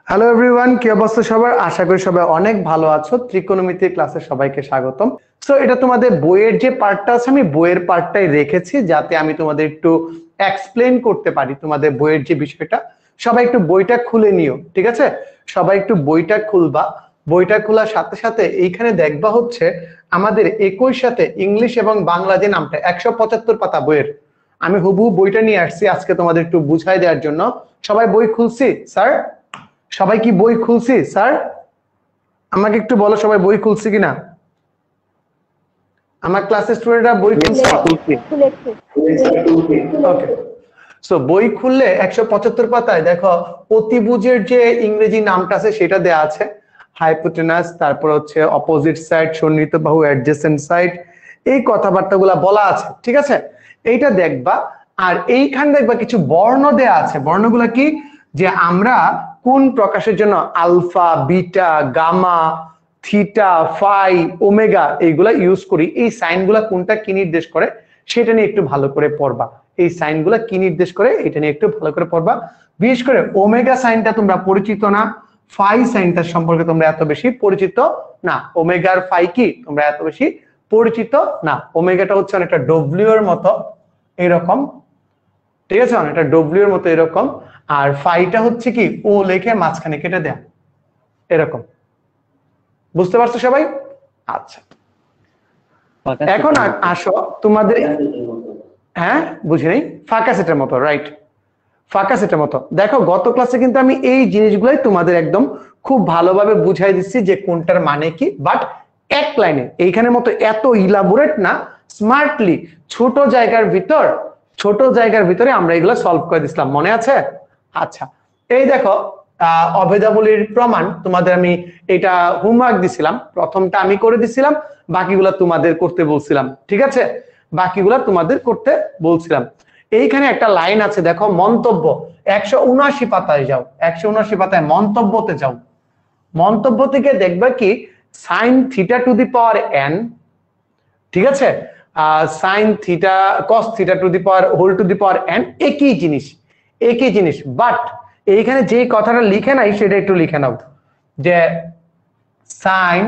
Hello everyone, কি অবস্থা সবার? আশা করি সবাই অনেক ভালো আছো। ত্রিকোণমিতি ক্লাসে সবাইকে স্বাগতম। সো এটা তোমাদের বইয়ের যে পার্টটা আছে, আমি বইয়ের পার্টটাই রেখেছি যাতে আমি তোমাদের একটু এক্সপ্লেন করতে পারি তোমাদের বইয়ের যে বিষয়টা। সবাই একটু বইটা খুলে নিও, ঠিক আছে? সবাই একটু বইটা খুলবা। বইটা খোলার সাথে সাথে এইখানে দেখবা হচ্ছে আমাদের একই সাথে ইংলিশ এবং বাংলা যে নামটা 175 পাতা বইয়ের, আমি হুবহু বইটা নিয়ে আসছি আজকে তোমাদের একটু বুঝাই দেওয়ার জন্য। সবাই বই খুলছি স্যার? সবাই কি বই খুলছি স্যার? আমাকে একটু বলো সবাই বই খুলছি কিনা। আমার ক্লাসের স্টুডেন্টরা বই খুলছে? ওকে। সো বই খুললে 175 পাতায় দেখো অতিভুজের যে ইংরেজি নামটা আছে সেটা দেয়া আছে, হাইপোটেনাস, তারপর হচ্ছে অপোজিট সাইড, সন্নিহিত বাহু, অ্যাডজেসেন্ট সাইড, এই কথাবার্তাগুলো বলা আছে, ঠিক আছে? এইটা দেখবা। আর এইখানে দেখবা কিছু বর্ণ দেয়া আছে। বর্ণগুলো কি? যে আমরা কোন প্রকাশের জন্য alpha, beta, gamma, theta, phi, omega এইগুলা ইউজ করি, এই সাইনগুলা কোনটা কি নির্দেশ করে সেটা নিয়ে একটু ভালো করে পড়বা। এই সাইনগুলা কি নির্দেশ করে এটা নিয়ে একটু ভালো করে পড়বা। বিশেষ করে ওমেগা সাইনটা তোমরা পরিচিত না, ফাই সাইনটার সম্পর্কে তোমরা এত বেশি পরিচিত না। ওমেগার ফাই কি তোমরা এত বেশি পরিচিত না। ওমেগাটা হচ্ছে অনেকটা ডব্লিউ এর মতো এরকম, ঠিক আছে? অনেকটা ডব্লিউ এর মতো এরকম। আর ফাইটা হচ্ছে কি ও লেখে মাঝখানে কেটে দেয়া এরকম। বুঝতে পারছো সবাই? আচ্ছা, এখন আসো তোমাদের। হ্যাঁ বুঝি নাই, ফাঁকা সেটের মতো, রাইট, ফাঁকা সেটের মতো। দেখো গত ক্লাসে কিন্তু আমি এই জিনিসগুলাই তোমাদের একদম খুব ভালোভাবে বুঝাই দিচ্ছি যে কোনটার মানে কি, বাট এক লাইনে এইখানের মতো এত ইলাবোরেট না, স্মার্টলি ছোট জায়গার ভিতরে আমরা এগুলো সলভ করে দিছিলাম, মনে আছে? আচ্ছা, এই দেখো অভেদাবলীর প্রমাণ তোমাদের আমি এটা হোমওয়ার্ক দিছিলাম। প্রথমটা আমি করে দিছিলাম, বাকিগুলা তোমাদের করতে বলছিলাম, ঠিক আছে? বাকিগুলা তোমাদের করতে বলছিলাম। এইখানে একটা লাইন আছে দেখো, মন্তব্য। 179 পাতায় যাও, 179 পাতায় মন্তব্যতে যাও। মন্তব্য থেকে দেখবা কি sine theta to the power N, ঠিক আছে? Sine theta cos theta to the power whole to the power N, একই জিনিস। বাট এইখানে যে কথাটা লিখে নাই সেটা একটু লিখে নাও, যে sine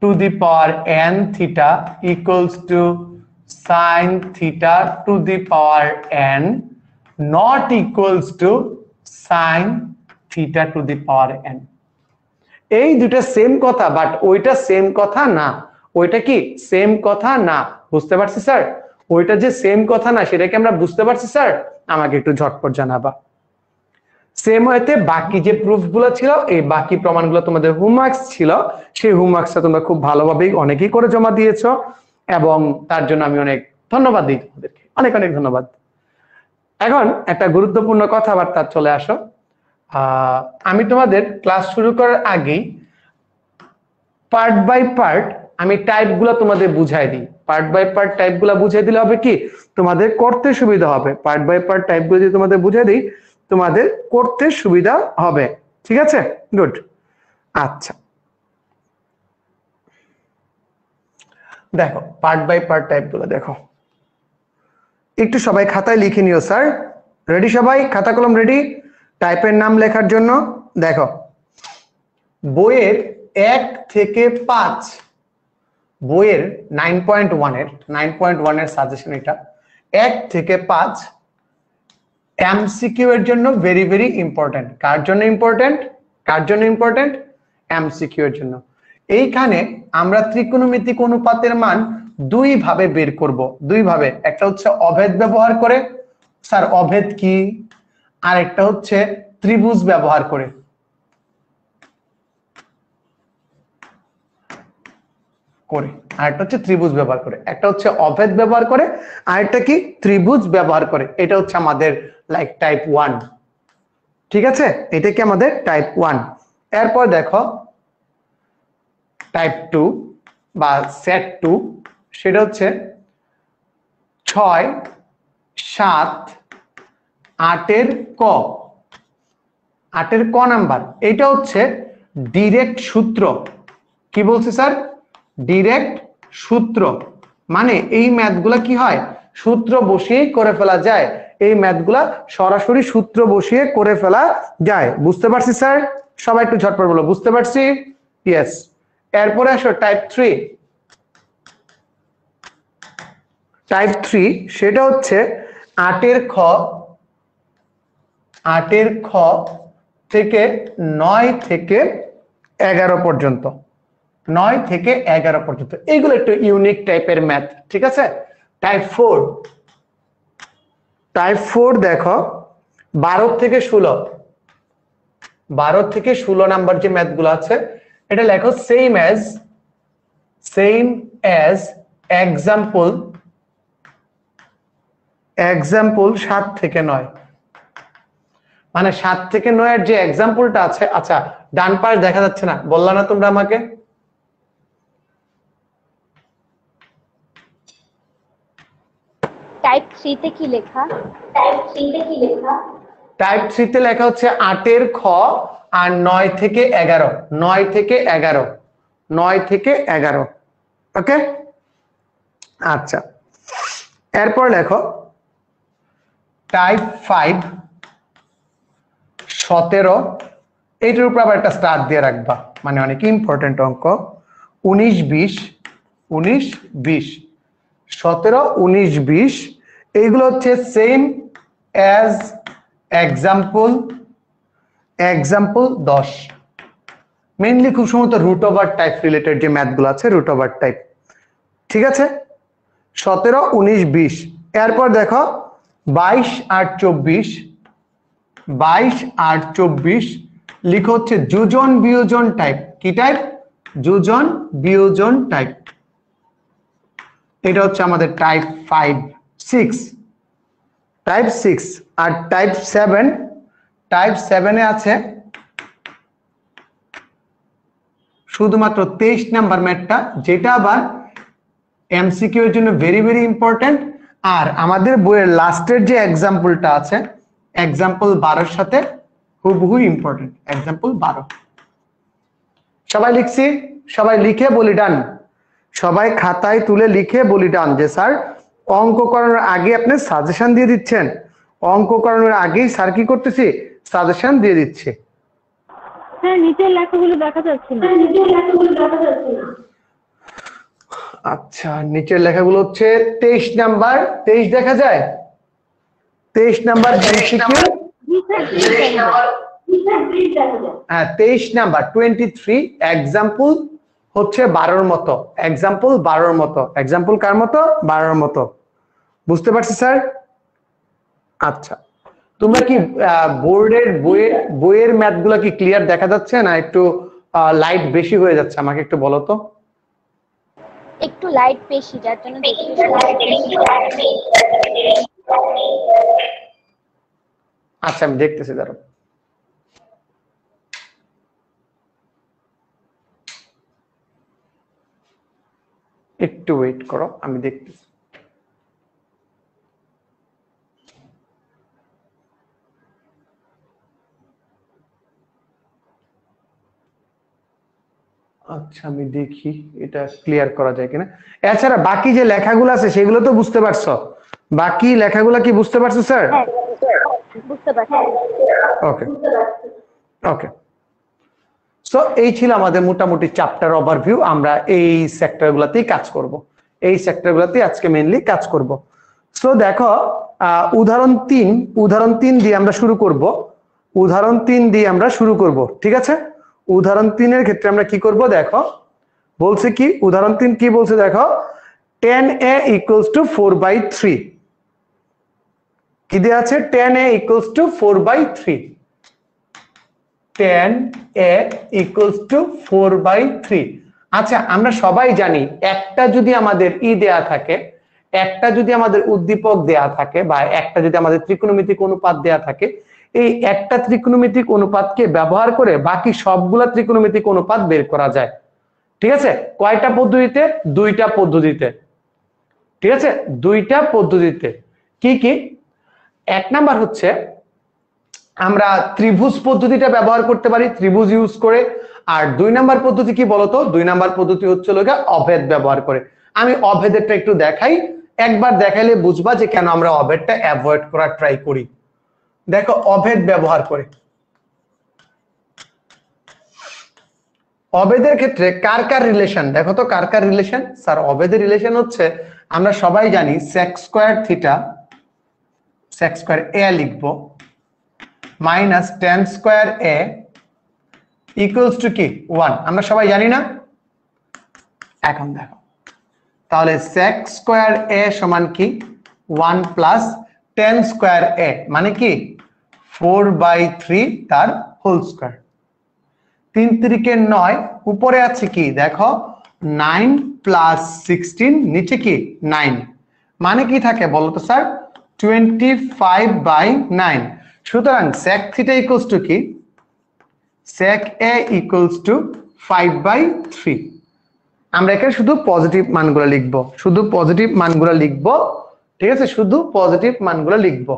to the power N theta equals to sine theta to the power N not equals to sine theta to the power N. এই দুটো সেম কথা, বাট ওইটা সেম কথা না। ওইটা কি সেম কথা না? বুঝতে পারছি স্যার? ওইটা যে সেম কথা না সেটাকে আমরা বুঝতে পারছি স্যার? আমাকে একটু ঝটপট জানাবা। সেম ওয়েতে বাকি যে প্রুফ গুলো ছিল, এই বাকি প্রমাণগুলো তোমাদের হোমওয়ার্কস ছিল, সেই হোমওয়ার্কসটা তোমরা খুব ভালোভাবেই অনেকেই করে জমা দিয়েছো, এবং তার জন্য আমি অনেক ধন্যবাদ দিই তোমাদেরকে, অনেক অনেক ধন্যবাদ। এখন একটা গুরুত্বপূর্ণ কথাবার্তা চলে আসো। আমি তোমাদের ক্লাস শুরু করার আগেই পার্ট বাই পার্ট আমি টাইপগুলো তোমাদের বুঝাই দিই। পার্ট বাই পার্ট টাইপগুলো বুঝাই দিলে হবে কি তোমাদের করতে সুবিধা হবে। পার্ট বাই পার্ট টাইপগুলো যদি তোমাদের বুঝাই দিই তোমাদের করতে সুবিধা হবে, ঠিক আছে? গুড। আচ্ছা, দেখো পার্ট বাই পার্ট টাইপগুলো দেখো, একটু সবাই খাতায় লিখে নিও। Sir ready? সবাই খাতা কলম রেডি টাইপের নাম লেখার জন্য? দেখো বইয়ের 1 থেকে 5, বইয়ের 9.1 এর সাজেশন এটা। 1 থেকে 5 এমসিকিউ এর জন্য ভেরি ভেরি ইম্পর্টেন্ট। কার জন্য ইম্পর্টেন্ট? এমসিকিউ এর জন্য। এইখানে আমরা ত্রিকোণমিতিক অনুপাতের মান দুই ভাবে বের করব, দুই ভাবে। একটা হচ্ছে অভেদ ব্যবহার করে, স্যার অভেদ কি? আর একটা হচ্ছে ত্রিভুজ ব্যবহার করে। আরেকটা হচ্ছে ত্রিভুজ ব্যবহার করে। একটা হচ্ছে অভেদ ব্যবহার করে, আরেকটা কি ত্রিভুজ ব্যবহার করে। এটা হচ্ছে আমাদের লাইক টাইপ 1, ঠিক আছে? এটা কি আমাদের টাইপ 1। এরপর দেখো টাইপ 2 বা সেট 2, সেটা হচ্ছে 6, 7, 8 এর ক, 8 এর ক নাম্বার। এটা হচ্ছে ডিরেক্ট সূত্র। কি বলছে স্যার? ডিরেক্ট সূত্র। মানে এই ম্যাথগুলো কি হয় সূত্র বসিয়েই করে ফেলা যায়। এই ম্যাথগুলা সরাসরি সূত্র বসিয়ে করে ফেলা যায়। বুঝতে পারছি স্যার? সবাই একটু ঝটপট বলো বুঝতে পারছি। ইয়েস। এরপরে আসো টাইপ 3। টাইপ 3 সেটা হচ্ছে 8 এর খ থেকে 9 থেকে 11 পর্যন্ত, 9 থেকে 11 পর্যন্ত, এইগুলো একটু ইউনিক টাইপের ম্যাথ। ঠিক আছে। টাইপ 4, টাইপ 4 দেখো 12 থেকে 16, 12 থেকে 16 নাম্বার যে ম্যাথগুলো আছে এটা লেখো সেম অ্যাজ এক্সাম্পল 7 থেকে 9, মানে 7 থেকে 9 এর যে এক্সাম্পলটা আছে। আচ্ছা ডান পাশ দেখা যাচ্ছে না, বললা না তোমরা আমাকে? টাইপ 3 তে কি লেখা? টাইপ 3 তে লেখা হচ্ছে 8 এর খ আর 9 থেকে 11, 9 থেকে 11, 9 থেকে 11। ওকে। আচ্ছা এরপর লেখো টাইপ 5 17, এইটার উপর আবার একটা স্টার দিয়ে রাখবা, মানে অনেক ইম্পর্টেন্ট অঙ্ক। 19 20, 19 20, 17 19 20 এইগুলো হচ্ছে সেম অ্যাজ এক্সাম্পল 10। মেইনলি খুব সম্ভবত রুট ওভার টাইপ রিলেটেড যে ম্যাথগুলো আছে, রুট ওভার টাইপ। ঠিক আছে। 17 19 20। এরপর দেখো 22 আর 24, 22 আর 24 লিখো হচ্ছে যোজন বিয়োজন টাইপ। কি টাইপ? যোজন বিয়োজন টাইপ। এটা হচ্ছে আমাদের টাইপ 5 6, টাইপ 6। আর টাইপ 7, টাইপ 7 এ আছে শুধুমাত্র 23 নাম্বার ম্যাথটা, যেটা আবার এমসিকিউ এর জন্য ভেরি ভেরি ইম্পর্টেন্ট। আর আমাদের বইয়ের লাস্টের যে এক্সাম্পলটা আছে এক্সাম্পল 12 এর সাথে হুবহু ইম্পর্টেন্ট। এক্সাম্পল 12 সবাই লিখছি? সবাই লিখে বলি ডান। সবাই খাতায় তুলে লিখে বলি ডান যে স্যার অঙ্ক করানোর আগে আপনি সাজেশন দিয়ে দিচ্ছেন। অঙ্ক করানোর আগেই স্যার কি করতেছি? সাজেশন দিয়ে দিচ্ছে। হ্যাঁ নিচের লেখাগুলো দেখা যাচ্ছে না। আচ্ছা নিচের লেখাগুলো হচ্ছে 23 নাম্বার, 23 দেখা যায়? 23 নাম্বার এমসিকিউ। হ্যাঁ 23 নাম্বার 23 এক্সাম্পল হচ্ছে 12 মতো। এক্সাম্পল 12 মতো। এক্সাম্পল কার মতো? 12 মতো। বুঝতে পারছি স্যার? আচ্ছা তোমরা কি বোর্ডের বইয়ের ম্যাথগুলো কি ক্লিয়ার দেখা যাচ্ছে না একটু লাইট বেশি হয়ে যাচ্ছে? আমাকে একটু বলো তো। একটু লাইট বেশি, যার জন্য আচ্ছা আমি দেখতেছি, দাঁড়াও। একটু ওয়েট করো, আমি দেখতেছি। আচ্ছা আমি দেখি এটা ক্লিয়ার করা যায় কিনা। এছাড়া বাকি যে লেখাগুলো আছে সেগুলো তো বুঝতে পারছো? বাকি লেখাগুলো কি বুঝতে পারছো স্যার? বুঝতে পারছি। ওকে ওকে। সো এই ছিল আমাদের মোটামুটি চ্যাপ্টার ওভারভিউ। আমরা এই সেক্টরগুলোতেই কাজ করব, এই সেক্টরগুলোতেই আজকে মেইনলি কাজ করব। সো দেখো উদাহরণ 3 দিয়ে আমরা শুরু করব। উদাহরণ 3 দিয়ে আমরা শুরু করব। ঠিক আছে। উদাহরণ 3 এর ক্ষেত্রে আমরা কি করব দেখো, বলছে কি উদাহরণ 3 কি বলছে দেখো, 10a = 4/3। কি দেয়া আছে? 10a = 4/3। 10a = 4/3। আচ্ছা আমরা সবাই জানি একটা যদি আমাদের দেয়া থাকে, একটা যদি আমাদের উদ্দীপক দেয়া থাকে, বা একটা যদি আমাদের ত্রিকোণমিতিক অনুপাত দেয়া থাকে, এই একটা ত্রিকোণমিতিক অনুপাতকে ব্যবহার করে বাকি সবগুলা ত্রিকোণমিতিক অনুপাত বের করা যায়। ঠিক আছে। কয়টা পদ্ধতিতে? দুইটা পদ্ধতিতে। ঠিক আছে, দুইটা পদ্ধতিতে। কি কি? এক নাম্বার হচ্ছে আমরা ত্রিভুজ পদ্ধতিটা ব্যবহার করতে পারি, ত্রিভুজ ইউজ করে। আর 2 নাম্বার পদ্ধতি কি বলতো? 2 নাম্বার পদ্ধতি হচ্ছে অভেদ ব্যবহার করে। আমি অভেদেরটা একটু দেখাই, একবার দেখাইলে বুঝবা যে কেন আমরা অভেদটা অ্যাভয়েড করার ট্রাই করি। দেখো অভেদ ব্যবহার করে, অভেদের ক্ষেত্রে কার কার রিলেশন দেখো তো, কার কার রিলেশন? স্যার অভেদের রিলেশন হচ্ছে আমরা সবাই জানি sec square theta, sec square a লিখবো minus tan square a equals to কি 1, আমরা সবাই জানি না? এখন দেখো তাহলে sec স্কয়ার a সমান কি 1 প্লাস tan স্কয়ার a মানে কি 4/3 তার হোল স্কয়ার। 3 3 কে 9, উপরে আছে কি দেখো 9 প্লাস 16, নিচে কি 9, মানে কি থাকে বলো তো স্যার 25/9। সুতরাং sec থিটা ইকুয়ালস টু কি sec a ইকুয়ালস টু 5/3। আমরা এখানে শুধু পজিটিভ মানগুলো লিখবো, শুধু পজিটিভ মানগুলো লিখবো, ঠিক আছে? শুধু পজিটিভ মানগুলো লিখবো।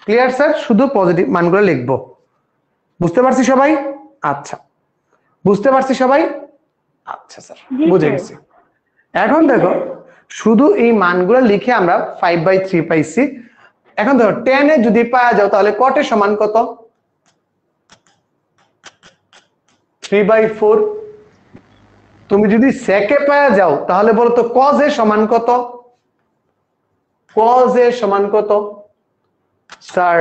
Clear sir? শুধু পজিটিভ মানগুলো লিখবো। বুঝতে পারছি সবাই? আচ্ছা, বুঝতে পারছি সবাই? আচ্ছা স্যার, বুঝে গেছি। এখন দেখো শুধু এই মানগুলো লিখে আমরা 5/3 পাইছি। এখন দেখো 10 এ যদি পাওয়া যাও তাহলে cot এর সমান কত? 3/4। তুমি যদি sec এ পাওয়া যাও তাহলে বলো তো cos এর সমান কত? cos এর সমান কত? স্যার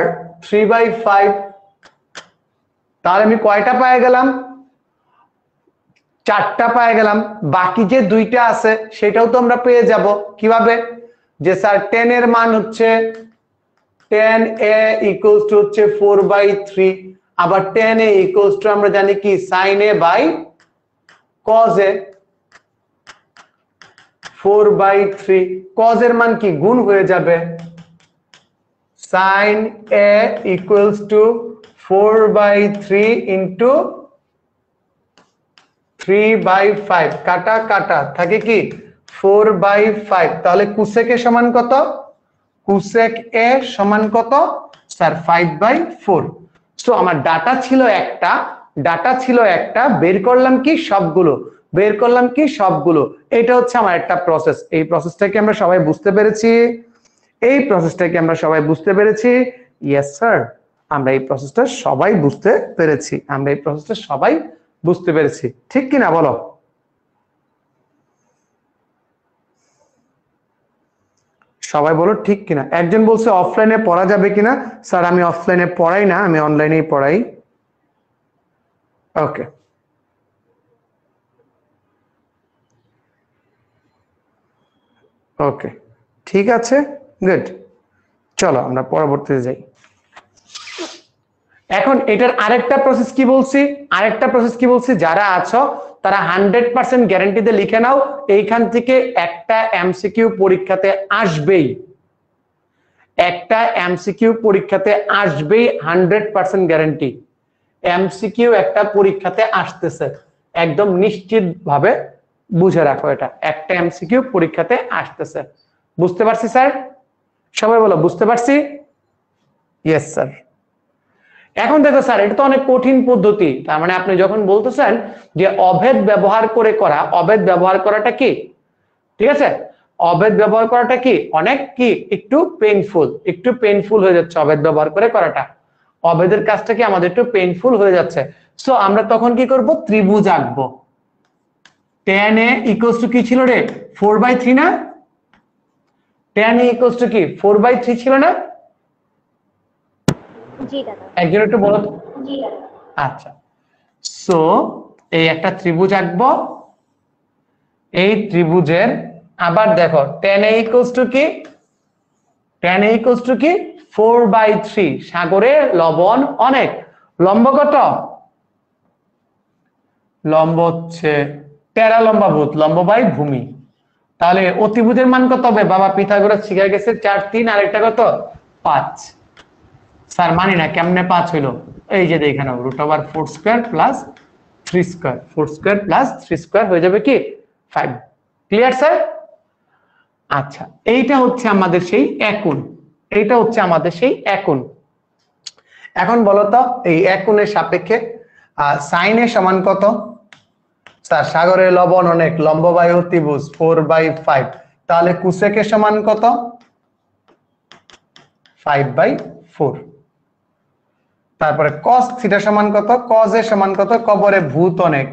3/5। তাহলে আমি কয়টা পেয়ে গেলাম? 4টা পেয়ে গেলাম। বাকি যে 2টা আছে সেটাও তো আমরা পেয়ে যাব। কিভাবে? যে স্যার 10 এর মান হচ্ছে tan a ইকুয়ালস টু হচ্ছে 4/3, আবার tan a ইকুয়ালস টু আমরা জানি কি sin a by cos a 4/3। cos এর মান কি গুণ হয়ে যাবে, sin a equals to 4/3 into 3/5, কাটা কাটা থাকে কি 4/5। তাহলে কুসেক এ সমান কত? কুসেক এ সমান কত স্যার 5/4। সো আমার ডাটা ছিল একটা, বের করলাম কি সবগুলো, বের করলাম কি সবগুলো। এটা হচ্ছে আমার একটা প্রসেস। এই প্রসেসটাকে আমরা সবাই বুঝতে পেরেছি? এই প্রসেসটাকে আমরা সবাই বুঝতে পেরেছি? ইয়েস স্যার, আমরা এই প্রসেসটা সবাই বুঝতে পেরেছি, আমরা এই প্রসেসটা সবাই বুঝতে পেরেছি, ঠিক কিনা বলো? সবাই বলো ঠিক কিনা। একজন বলছে অফলাইনে পড়া যাবে কিনা। স্যার আমি অফলাইনে পড়াই না, আমি অনলাইনেই পড়াই। ওকে, ওকে ঠিক আছে, গুড। চলো আমরা পরবর্তীতে যাই। এখন এটার আরেকটা প্রসেস কি বলছি, আরেকটা প্রসেস কি বলছি, যারা আছো তারা 100% গ্যারান্টিতে লিখে নাও, এইখান থেকে একটা এমসিকিউ পরীক্ষাতে আসবেই, একটা এমসিকিউ পরীক্ষাতে আসবেই, 100% গ্যারান্টি। এমসিকিউ একটা পরীক্ষাতে আসতেছে, একদম নিশ্চিত ভাবে বুঝে রাখো, এটা একটা এমসিকিউ পরীক্ষাতে আসতেছে। বুঝতে পারছি স্যার? সবাই বলো বুঝতে পারছি? Yes sir. এখন দেখো স্যার এটা তো অনেক কঠিন পদ্ধতি, তার মানে আপনি যখন বলতেছেন যে অভেদ ব্যবহার করে করা, অভেদ ব্যবহার করাটা কি, ঠিক আছে, অভেদ ব্যবহার করাটা কি অনেক কি একটু পেইনফুল হয়ে যাচ্ছে অভেদ ব্যবহার করে করাটা, অভেদের কাজটা কি আমাদের একটু পেইনফুল হয়ে যাচ্ছে। সো আমরা তখন কি করব, ত্রিভুজ আঁকবো। tan a ইকুয়ালস টু কি ছিল রে 4/3 না? tan a ইকুয়ালস টু কি 4/3 ছিল না? জি দাদা। একজন একটু বলো। জি দাদা। আচ্ছা, সো এই একটা ত্রিভুজ আঁকবো, এই ত্রিভুজের আবার দেখো tan a ইকুয়ালস টু কি, tan a ইকুয়ালস টু কি 4/3, সাগরে লবণ অনেক। লম্ব কত? লম্ব হচ্ছে টেরা লম্বা ভূত, লম্ব বাই ভূমি। তাহলে অতিভুজের মান কত হবে বাবা? পিথাগোরাস শিখে গেছে 4 3, আর একটা কত 5। স্যার মানি না, কেমনে 5 হইলো? এই যে দেখেন √4 square plus 3 square, 4 square plus 3 square হয়ে যাবে কি 5। Clear sir? আচ্ছা, এইটা হচ্ছে আমাদের সেই একোণ, এইটা হচ্ছে আমাদের সেই একোণ। এখন বলো তো এই একোণের সাপেক্ষে সাইন এ সমান কত? স্যার সাগরে লবণ অনেক, লম্ব বাই অতিভুজ 4/5, তাহলে কোসেকের সমান কত 5/4। তারপরে cos থিটা সমান কত, cos এর সমান কত, কবরে ভূত অনেক,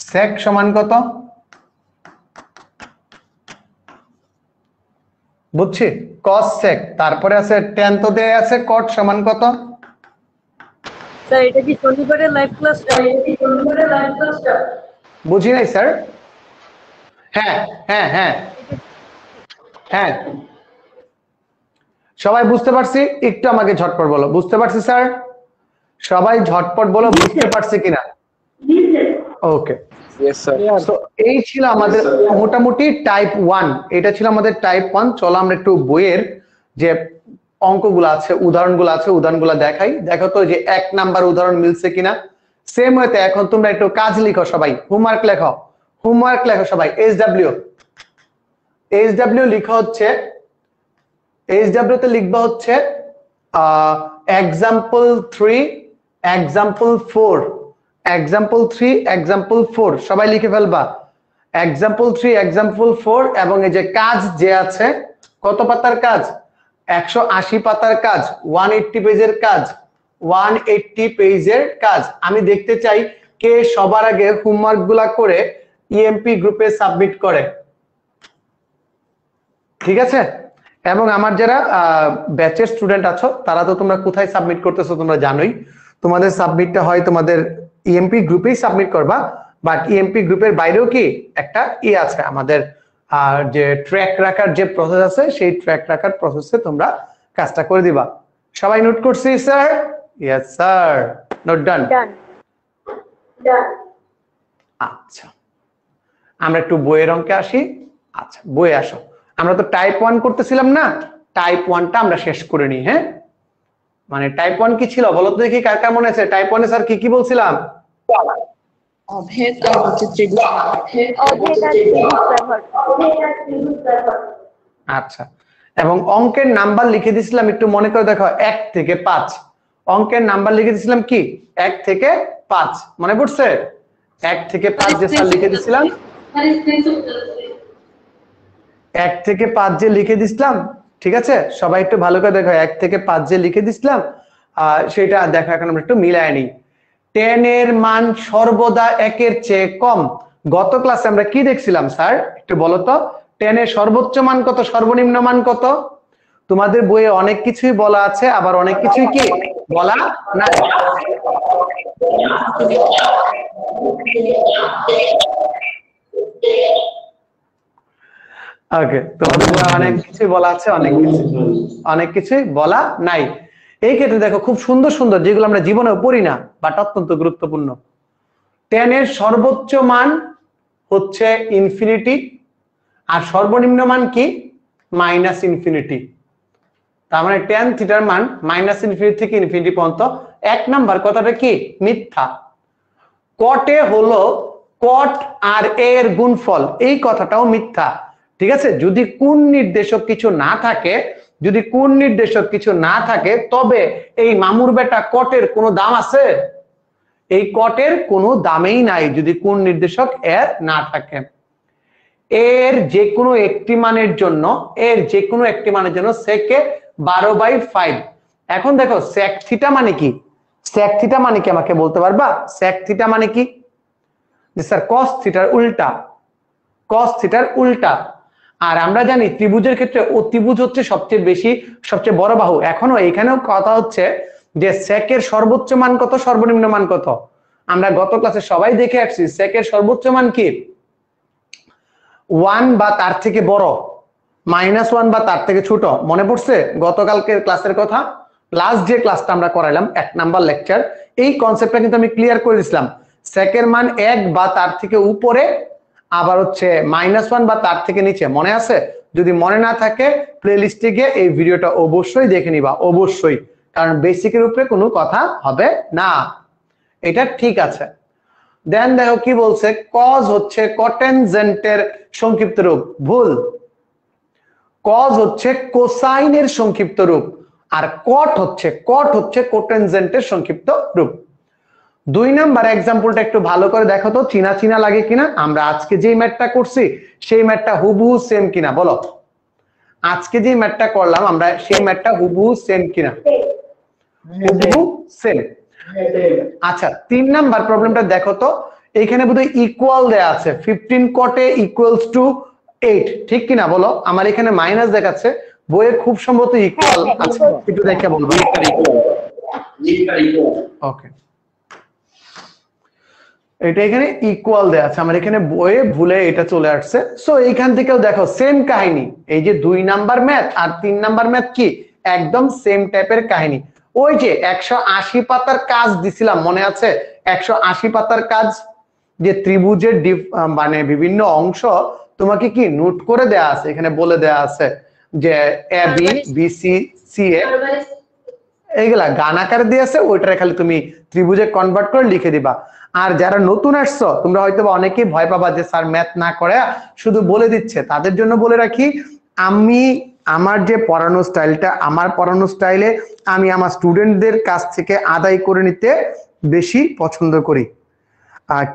sec সমান কত, বুঝছি cos sec। তারপরে আছে tan তো দেয়া আছে, cot সমান কত। স্যার এটা কি শনিবারের লাইভ ক্লাসটা? বুঝি নাই স্যার। হ্যাঁ হ্যাঁ হ্যাঁ হ্যাঁ, সবাই বুঝতে পারছি? একটু আমাকে ঝটপট বলো, বুঝতে পারছি স্যার? সবাই ঝটপট বলো বুঝতে পারছি কিনা। ওকে, তো এই ছিল আমাদের মোটামুটি টাইপ 1, এটা ছিল আমাদের টাইপ 1। চলো আমরা একটু বইয়ের যে অঙ্কগুলো আছে, উদাহরণগুলো আছে, উদাহরণগুলো দেখাই। দেখো তো যে 1 নাম্বার উদাহরণ মিলছে কিনা। সেম ওয়েতে এখন তোমরা একটু কাজ লিখো, সবাই হোমওয়ার্ক লেখো, হোমওয়ার্ক লেখো সবাই। এইচডব্লিউ লিখা হচ্ছে, এইচডব্লিউ তে লিখবা হচ্ছে এক্সাম্পল 3 এক্সাম্পল 4 এক্সাম্পল 3 এক্সাম্পল 4 সবাই লিখে ফেলবা। এক্সাম্পল 3 এক্সাম্পল 4 এবং এই যে কাজ যে আছে, কত পাতার কাজ, 180 পাতার কাজ, 180 পেজের কাজ, 180 পেজের কাজ। আমি দেখতে চাই কে সবার আগে হোমওয়ার্ক গুলা করে ইএমপি গ্রুপে সাবমিট করে, ঠিক আছে? এবং আমার যারা ব্যাচের স্টুডেন্ট আছো তারা তো তোমরা কোথায় সাবমিট করতেছো তোমরা জানোই। তোমাদের সাবমিটটা হয় তোমাদের ইএমপি গ্রুপেই সাবমিট করবা, বাট ইএমপি গ্রুপের বাইরেও কি একটা আছে আমাদের যে ট্র্যাক রাখার যে প্রসেস আছে, সেই ট্র্যাক রাখার প্রসেসে তোমরা কাজটা করে দিবা। সবাই নোট করছি স্যার? ইয়েস স্যার, নোট ডান। আচ্ছা, আমরা একটু বইয়ের অঙ্কে আসি। আচ্ছা, বইয়ে আসো। আমরা তো টাইপ 1 করতেছিলাম না, টাইপ 1টা আমরা শেষ করে নিই। হ্যাঁ, মানে টাইপ 1 কি ছিল বলো তো দেখি, কার কার মনে আছে? টাইপ 1 এ স্যার কি কি বলছিলাম? অভেদ আর হচ্ছে ত্রিভুজ। আচ্ছা, এবং অঙ্কের নাম্বার লিখে দিছিলাম, একটু মনে করে দেখো, 1 থেকে 5। অঙ্কের নাম্বার লিখে দিছিলাম কি 1 থেকে 5, মনে পড়ছে? 1 থেকে 5 যে স্যার লিখে দিছিলাম, 1 থেকে 5 যে লিখে দিছিলাম, ঠিক আছে? সবাই একটু ভালো করে দেখো, 1 থেকে 5 যে লিখে দিছিলাম সেটা দেখো এখন আমরা একটু মিলায় নিই। 10 এর মান সর্বদা 1 এর চেয়ে কম। গত ক্লাসে আমরা কি দেখছিলাম স্যার, একটু বলো তো? 10 এর সর্বোচ্চ মান কত, সর্বনিম্ন মান কত? তোমাদের বইয়ে অনেক কিছুই বলা আছে, আবার অনেক কিছুই কি বলা নাই। ওকে, তোমাদের বইয়ে অনেক কিছুই বলা আছে, অনেক কিছুই বলা নাই। এই ক্ষেত্রে দেখো খুব সুন্দর সুন্দর যেগুলো আমরা জীবনেও পড়ি না, বাট অত্যন্ত গুরুত্বপূর্ণ। 10 এর সর্বোচ্চ মান হচ্ছে ইনফিনিটি, আর সর্বনিম্ন মান কি মাইনাস ইনফিনিটি। তার মানে tan থিটার মান মাইনাস ইনফিনিটি থেকে ইনফিনিটি পর্যন্ত। 1 নাম্বার কথাটা কি মিথ্যা। কটে হলো কট আর এ এর গুণফল, এই কথাটাও মিথ্যা, ঠিক আছে? যদি কোণ নির্দেশক কিছু না থাকে, যদি কোণ নির্দেশক কিছু না থাকে, তবে এই মামুর বেটা কটের কোনো দাম আছে? এই কটের কোনো দামেই নাই যদি কোণ নির্দেশক এর না থাকে। এর যে কোনো একটি মানের জন্য, এর যে কোনো একটি মানের জন্য সেকে 12/5। এখন দেখো sec থিটা মানে কি, sec থিটা মানে কি আমাকে বলতে পারবা? sec থিটা মানে কি? স্যার cos থিটার উল্টা, cos থিটার উল্টা। আর আমরা জানি ত্রিভুজের ক্ষেত্রে অতিভুজ হচ্ছে সবচেয়ে বেশি, সবচেয়ে বড় বাহু। এখনো এখানেও কথা হচ্ছে যে sec এর সর্বোচ্চ মান কত, সর্বনিম্ন মান কত? আমরা গত ক্লাসে সবাই দেখে আসছি sec এর সর্বোচ্চ মান কি 1 বা তার থেকে বড়, -1 বা তার থেকে ছোট। মনে পড়ছে গতকালকের ক্লাসের কথা? লাস্ট যে ক্লাসটা আমরা করাইলাম 1 নাম্বার লেকচার, এই কনসেপ্টটা কিন্তু আমি ক্লিয়ার করে দিয়েছিলাম। sec এর মান 1 বা তার থেকে উপরে, আবার হচ্ছে -1 বা তার থেকে নিচে। মনে আছে? যদি মনে না থাকে প্লেলিস্টে গিয়ে এই ভিডিওটা অবশ্যই দেখে নিবা, অবশ্যই, কারণ বেসিকের উপরে কোনো কথা হবে না। এটা ঠিক আছে। দেন দেখো কি বলছে, cos হচ্ছে কটেনজেন্টের সংক্ষিপ্ত রূপ। ভুল। cos হচ্ছে কোসাইনের সংক্ষিপ্ত রূপ, আর cot হচ্ছে কোটেনজেন্টের সংক্ষিপ্ত রূপ। 2 নাম্বার এক্সাম্পলটা একটু ভালো করে দেখো তো, চিনা চিনা লাগে কিনা। আমরা আজকে যে ম্যাথটা করছি সেই ম্যাথটা হুবহু সেম কিনা বলো। আজকে যে ম্যাথটা করলাম আমরা সেই ম্যাথটা হুবহু সেম কিনা? হুবহু সেম। আচ্ছা 3 নাম্বার প্রবলেমটা দেখো তো, এখানে বোধহয় ইকুয়াল দেয়া আছে, 15 কটে ইকুয়ালস টু 8, ঠিক কিনা বলো? আমার এখানে মাইনাস দেখাচ্ছে, বইয়ে খুব সম্ভবত ইকুয়াল আছে, একটু দেখে বলবো। ওকে, এটা এখানে ইকুয়াল দেয়া আছে, আমার এখানে বইয়ে ভুলে এটা চলে আসছে। সো এইখান থেকেও দেখো সেম কাহিনী, এই যে 2 নাম্বার ম্যাথ আর 3 নাম্বার ম্যাথ কি একদম সেম টাইপের কাহিনী। ওই যে 180 পাতার কাজ দিছিলাম মনে আছে? 180 পাতার কাজ, যে ত্রিভুজের মানে বিভিন্ন অংশ তোমাকে কি নোট করে দেয়া আছে, এখানে বলে দেয়া আছে যে A B B C C এ, এইগুলা গান আকারে দিয়েছে, ওইটা খালি তুমি ত্রিভুজে কনভার্ট করে লিখে দিবা। আর যারা নতুন আসছো তোমরা হয়তো অনেকেই ভয় পাবা যে স্যার ম্যাথ না করে শুধু বলে দিচ্ছে, তাদের জন্য বলে রাখি আমি আমার যে পড়ানো স্টাইলটা, আমার পড়ানো স্টাইলে আমি আমার স্টুডেন্টদের কাছ থেকে আদায় করে নিতে বেশি পছন্দ করি।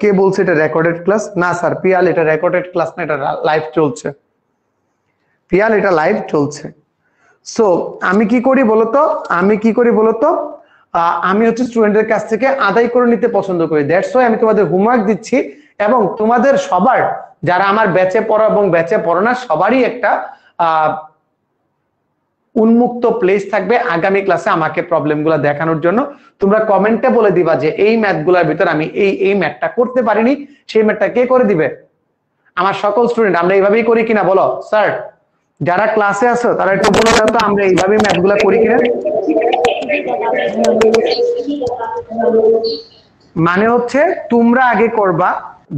কে বলছে এটা রেকর্ডেড ক্লাস? না স্যার পিয়াল, এটা রেকর্ডেড ক্লাস না, এটা লাইভ চলছে। পিয়াল এটা লাইভ চলছে। সো আমি কি করি বলতো, আমি হচ্ছে স্টুডেন্টের কাছ থেকে আদায় করে নিতে পছন্দ করি। দ্যাটস ওয়াই আমি তোমাদের হোমওয়ার্ক দিচ্ছি, এবং তোমাদের সবার যারা আমার ব্যাচে পড়ো এবং ব্যাচে পড়ো না সবারই একটা উন্মুক্ত প্লেস থাকবে আগামী ক্লাসে আমাকে প্রবলেমগুলো দেখানোর জন্য। তোমরা কমেন্টে বলে দিবা যে এই ম্যাথগুলোর ভিতর আমি এই ম্যাথটা করতে পারিনি, সেই ম্যাথটা কে করে দিবে? আমার সকল স্টুডেন্ট। আমরা এইভাবেই করি কিনা বলো? স্যার যারা ক্লাসে আছো তারা একটু বলে দাও তো আমরা এইভাবেই ম্যাথগুলো করি কিনা। মানে হচ্ছে তোমরা আগে করবা,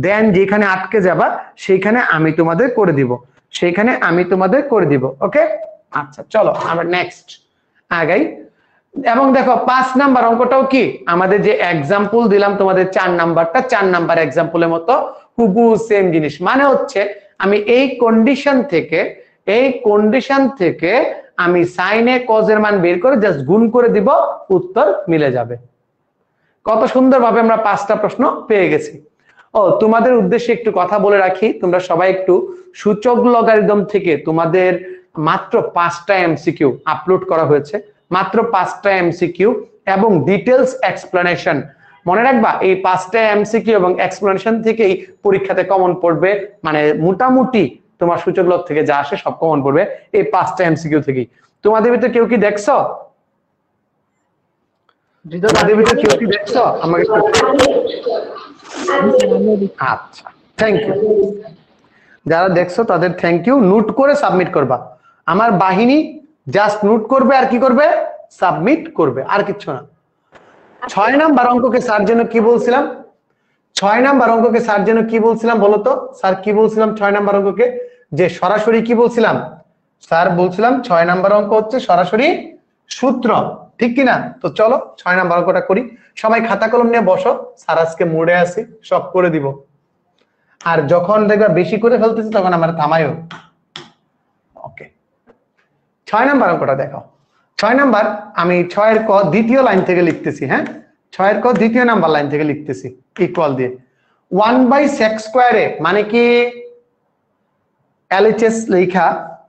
দেন যেখানে আটকে যাবা সেইখানে আমি তোমাদের করে দিব, সেইখানে আমি তোমাদের করে দিব। ওকে, আচ্ছা চলো আমরা নেক্সট আগাই। এবং দেখো 5 নাম্বার অঙ্কটাও কি আমাদের যে এক্সাম্পল দিলাম তোমাদের 4 নাম্বারটা 4 নাম্বার এক্সাম্পলের মতো হুবহু সেম জিনিস। মানে হচ্ছে আমি এই কন্ডিশন থেকে আমি সাইনে কজের মান বের করে জাস্ট গুণ করে দিব, উত্তর মিলে যাবে। কত সুন্দরভাবে আমরা 5টা প্রশ্ন পেয়ে গেছি। ও তোমাদের উদ্দেশ্যে একটু কথা বলে রাখি, তোমরা সবাই একটু সূচক লগারিদম থেকে তোমাদের মাত্র 5টা এমসিকিউ আপলোড করা হয়েছে, মাত্র 5টা এমসিকিউ এবং ডিটেলস এক্সপ্লেনেশন। মনে রাখবা এই 5টা এমসিকিউ এবং এক্সপ্লেনেশন থেকেই পরীক্ষাতে কমন পড়বে, মানে মোটামুটি তোমার সূচক লগ থেকে যা আসে সব কমন পড়বে এই 5টা এমসিকিউ থেকেই। তোমাদের ভিতরে কেউ কি দেখছো? কেউ কি দেখছো আমাকে? আচ্ছা থ্যাংক ইউ, যারা দেখছো তাদের থ্যাংক ইউ। নোট করে সাবমিট করবা, আমার বাহিনী জাস্ট নোট করবে আর কি করবে, সাবমিট করবে, আর কিচ্ছু না। 6 নাম্বার অঙ্ককে স্যার যেন কি বলছিলাম, 6 নাম্বার অঙ্ককে স্যার যেন কি বলছিলাম বলতো? স্যার কি বলছিলাম 6 নাম্বার অঙ্ককে? যে সরাসরি কি বলছিলাম স্যার? বলছিলাম 6 নাম্বার অঙ্ক হচ্ছে সরাসরি সূত্র, ঠিক কিনা? তো চলো 6 নাম্বার অঙ্কটা করি। সবাই খাতা কলম নিয়ে বসো, স্যার আজকে মুডে আছি, সব করে দিব। আর যখন দেখবা বেশি করে ফেলতেছি তখন আমার থামায়ও। ওকে, 6 নাম্বার অঙ্কটা দেখো। 6 নাম্বার আমি 6 ক দ্বিতীয় লাইন থেকে লিখতেছি। হ্যাঁ, 6 ক দ্বিতীয় নাম্বার লাইন থেকে লিখতেছি ইকুয়াল দিয়ে 1/sec স্কয়ারে, মানে কি এলএইচএস লেখা,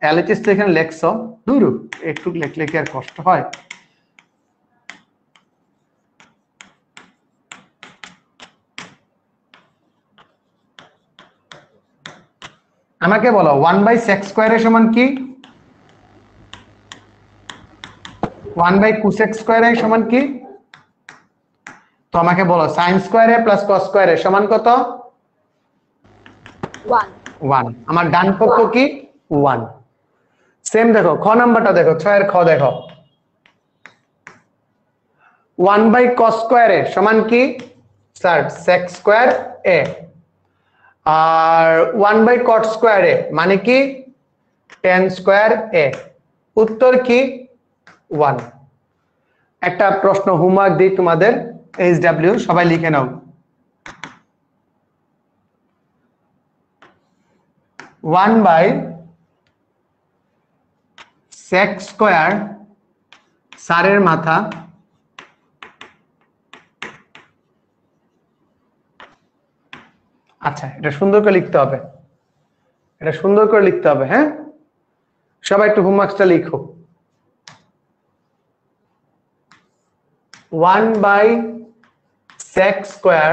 এলএইচএস এখানে লেখছো, দূর একটু লিখলে কি আর কষ্ট হয়? আমাকে বলো 1/sec স্কয়ারের সমান কি? 1/cosec স্কয়ারের সমান কি? তো আমাকে বলো sin স্কয়ারে প্লাস cos স্কয়ারে সমান কত? 1। আমার ডান পক্ষ কি? 1। সেম দেখো খ নাম্বারটা দেখো, 6 এর খ দেখো, 1/cos স্কয়ারে সমান কি স্যার? sec square a। আর 1/cot স্কয়ারে মানে কি? tan square a। উত্তর কি? 1। একটা প্রশ্ন হোমওয়ার্ক দিই তোমাদের, HW সবাই লিখে নাও। 1/sec স্কয়ার স্যারের মাথা আচ্ছা, এটা সুন্দর করে লিখতে হবে, এটা সুন্দর করে লিখতে হবে। হ্যাঁ, সবাই একটু হোমওয়ার্কটা লিখো। 1/sec স্কয়ার,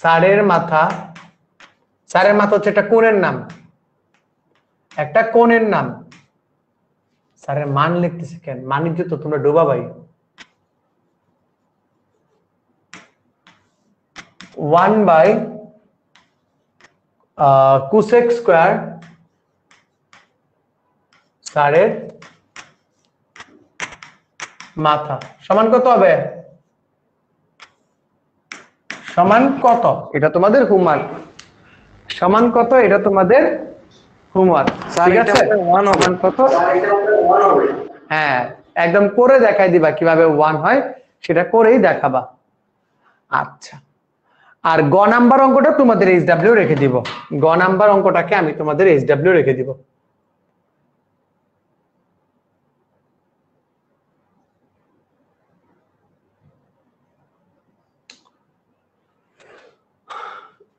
স্যারের মাথা, স্যারের মাথা হচ্ছে একটা কোণের নাম, একটা কোণের নাম। স্যারের মান লিখতেছে কেন? মানিজ্য তো তোমরা ডোবা ভাই। 1/cosec স্কয়ার, স্যারের মাথা সমান কত হবে? সমান কত? এটা তোমাদের হোমওয়ার্ক। সমান কত? এটা তোমাদের হোমওয়ার্ক। ঠিক আছে, সমান কত? হ্যাঁ, একদম করে দেখাই দিবা কিভাবে 1 হয়, সেটা করেই দেখাবা। আচ্ছা, আর গ নাম্বার অঙ্কটা তোমাদের এইচডব্লিউ রেখে দিব। গ নাম্বার অঙ্কটাকে আমি তোমাদের এইচডব্লিউ রেখে দিব।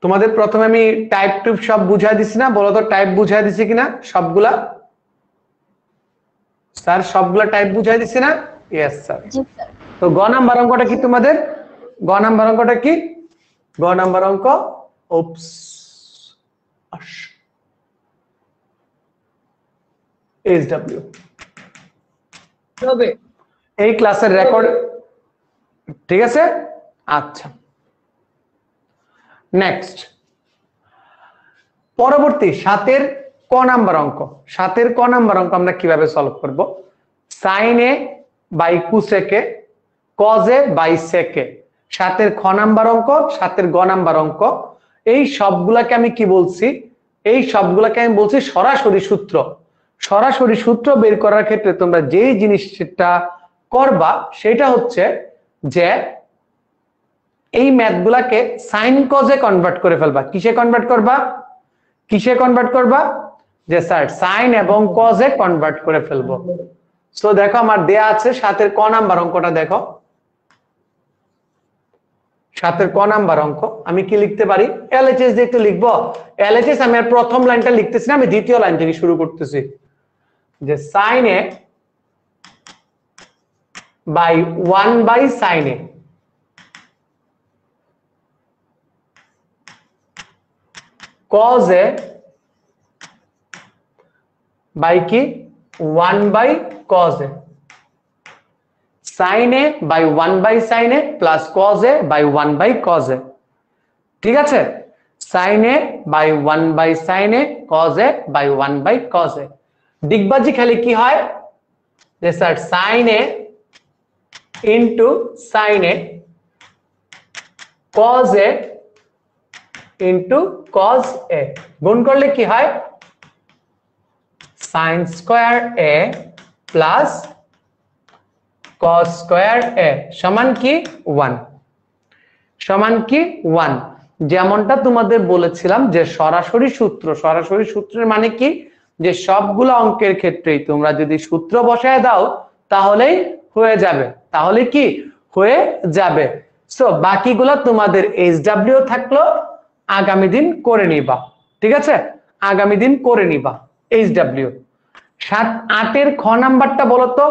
তোমাদের প্রথমে আমি টাইপ টুপ সব বুঝাই দিছি না? বলো তো টাইপ বুঝাই দিছি কিনা সবগুলা? স্যার সবগুলা টাইপ বুঝাই দিছি না? Yes sir. জি স্যার। তো গ নাম্বার অঙ্কটা কি তোমাদের? গ নাম্বার অঙ্কটা কি? গ নাম্বার অঙ্ক ওপস এইচডব্লিউ হবে এই ক্লাসের রেকর্ড। ঠিক আছে, আচ্ছা নেক্সট পরবর্তী 7-এর ক নাম্বার অঙ্ক। 7-এর ক নাম্বার অঙ্ক আমরা কিভাবে সলভ করব? sin a by cosec a, cos a by sec a। 7-এর খ নাম্বার অঙ্ক, 7-এর গ নাম্বার অঙ্ক। এই সবগুলাকে আমি কি বলছি? এই সবগুলাকে আমি বলছি সরাসরি সূত্র। সরাসরি সূত্র বের করার ক্ষেত্রে তোমরা যেই জিনিসটা করবা সেটা হচ্ছে যে এই ম্যাথগুলাকে সাইন কজে কনভার্ট করে ফেলবা। কিসে কনভার্ট করবা? কিসে কনভার্ট করবা? যে স্যার সাইন এবং কজে কনভার্ট করে ফেলবো। সো দেখো আমার দেয়া আছে 7-এর ক নাম্বার অঙ্কটা দেখো। 7-এর ক নাম্বার অঙ্ক আমি কি লিখতে পারি? এলএচএস দিয়ে একটু লিখবো। এলএচএস আমি আর প্রথম লাইনটা লিখতেছি না, আমি দ্বিতীয় লাইন থেকে শুরু করতেছি। যে sine A by 1/sin a cos a by কি 1/cos a, sin a by 1/sin a plus cos a by 1/cos a। ঠিক আছে, sin a by 1/sin a, cos a by 1/cos a। ডিগবাজি খেলে কি হয়? যে sir sin a into sin a, cos a into cos a, গুণ করলে কি হয়? sin square a plus cos square a সমান কি 1, সমান কি 1। যেমনটা তোমাদের বলেছিলাম যে সরাসরি সূত্র, সরাসরি সূত্রের মানে কি? যে সবগুলো অঙ্কের ক্ষেত্রেই তোমরা যদি সূত্র বসায় দাও তাহলেই হয়ে যাবে, তাহলে কি হয়ে যাবে। সো বাকিগুলো তোমাদের এইচডব্লিউ থাকলো, আগামী দিন করে নিবা। ঠিক আছে, আগামী দিন করে নিবা এইচডব্লিউ। 7-8-এর খ নাম্বারটা বলো তো,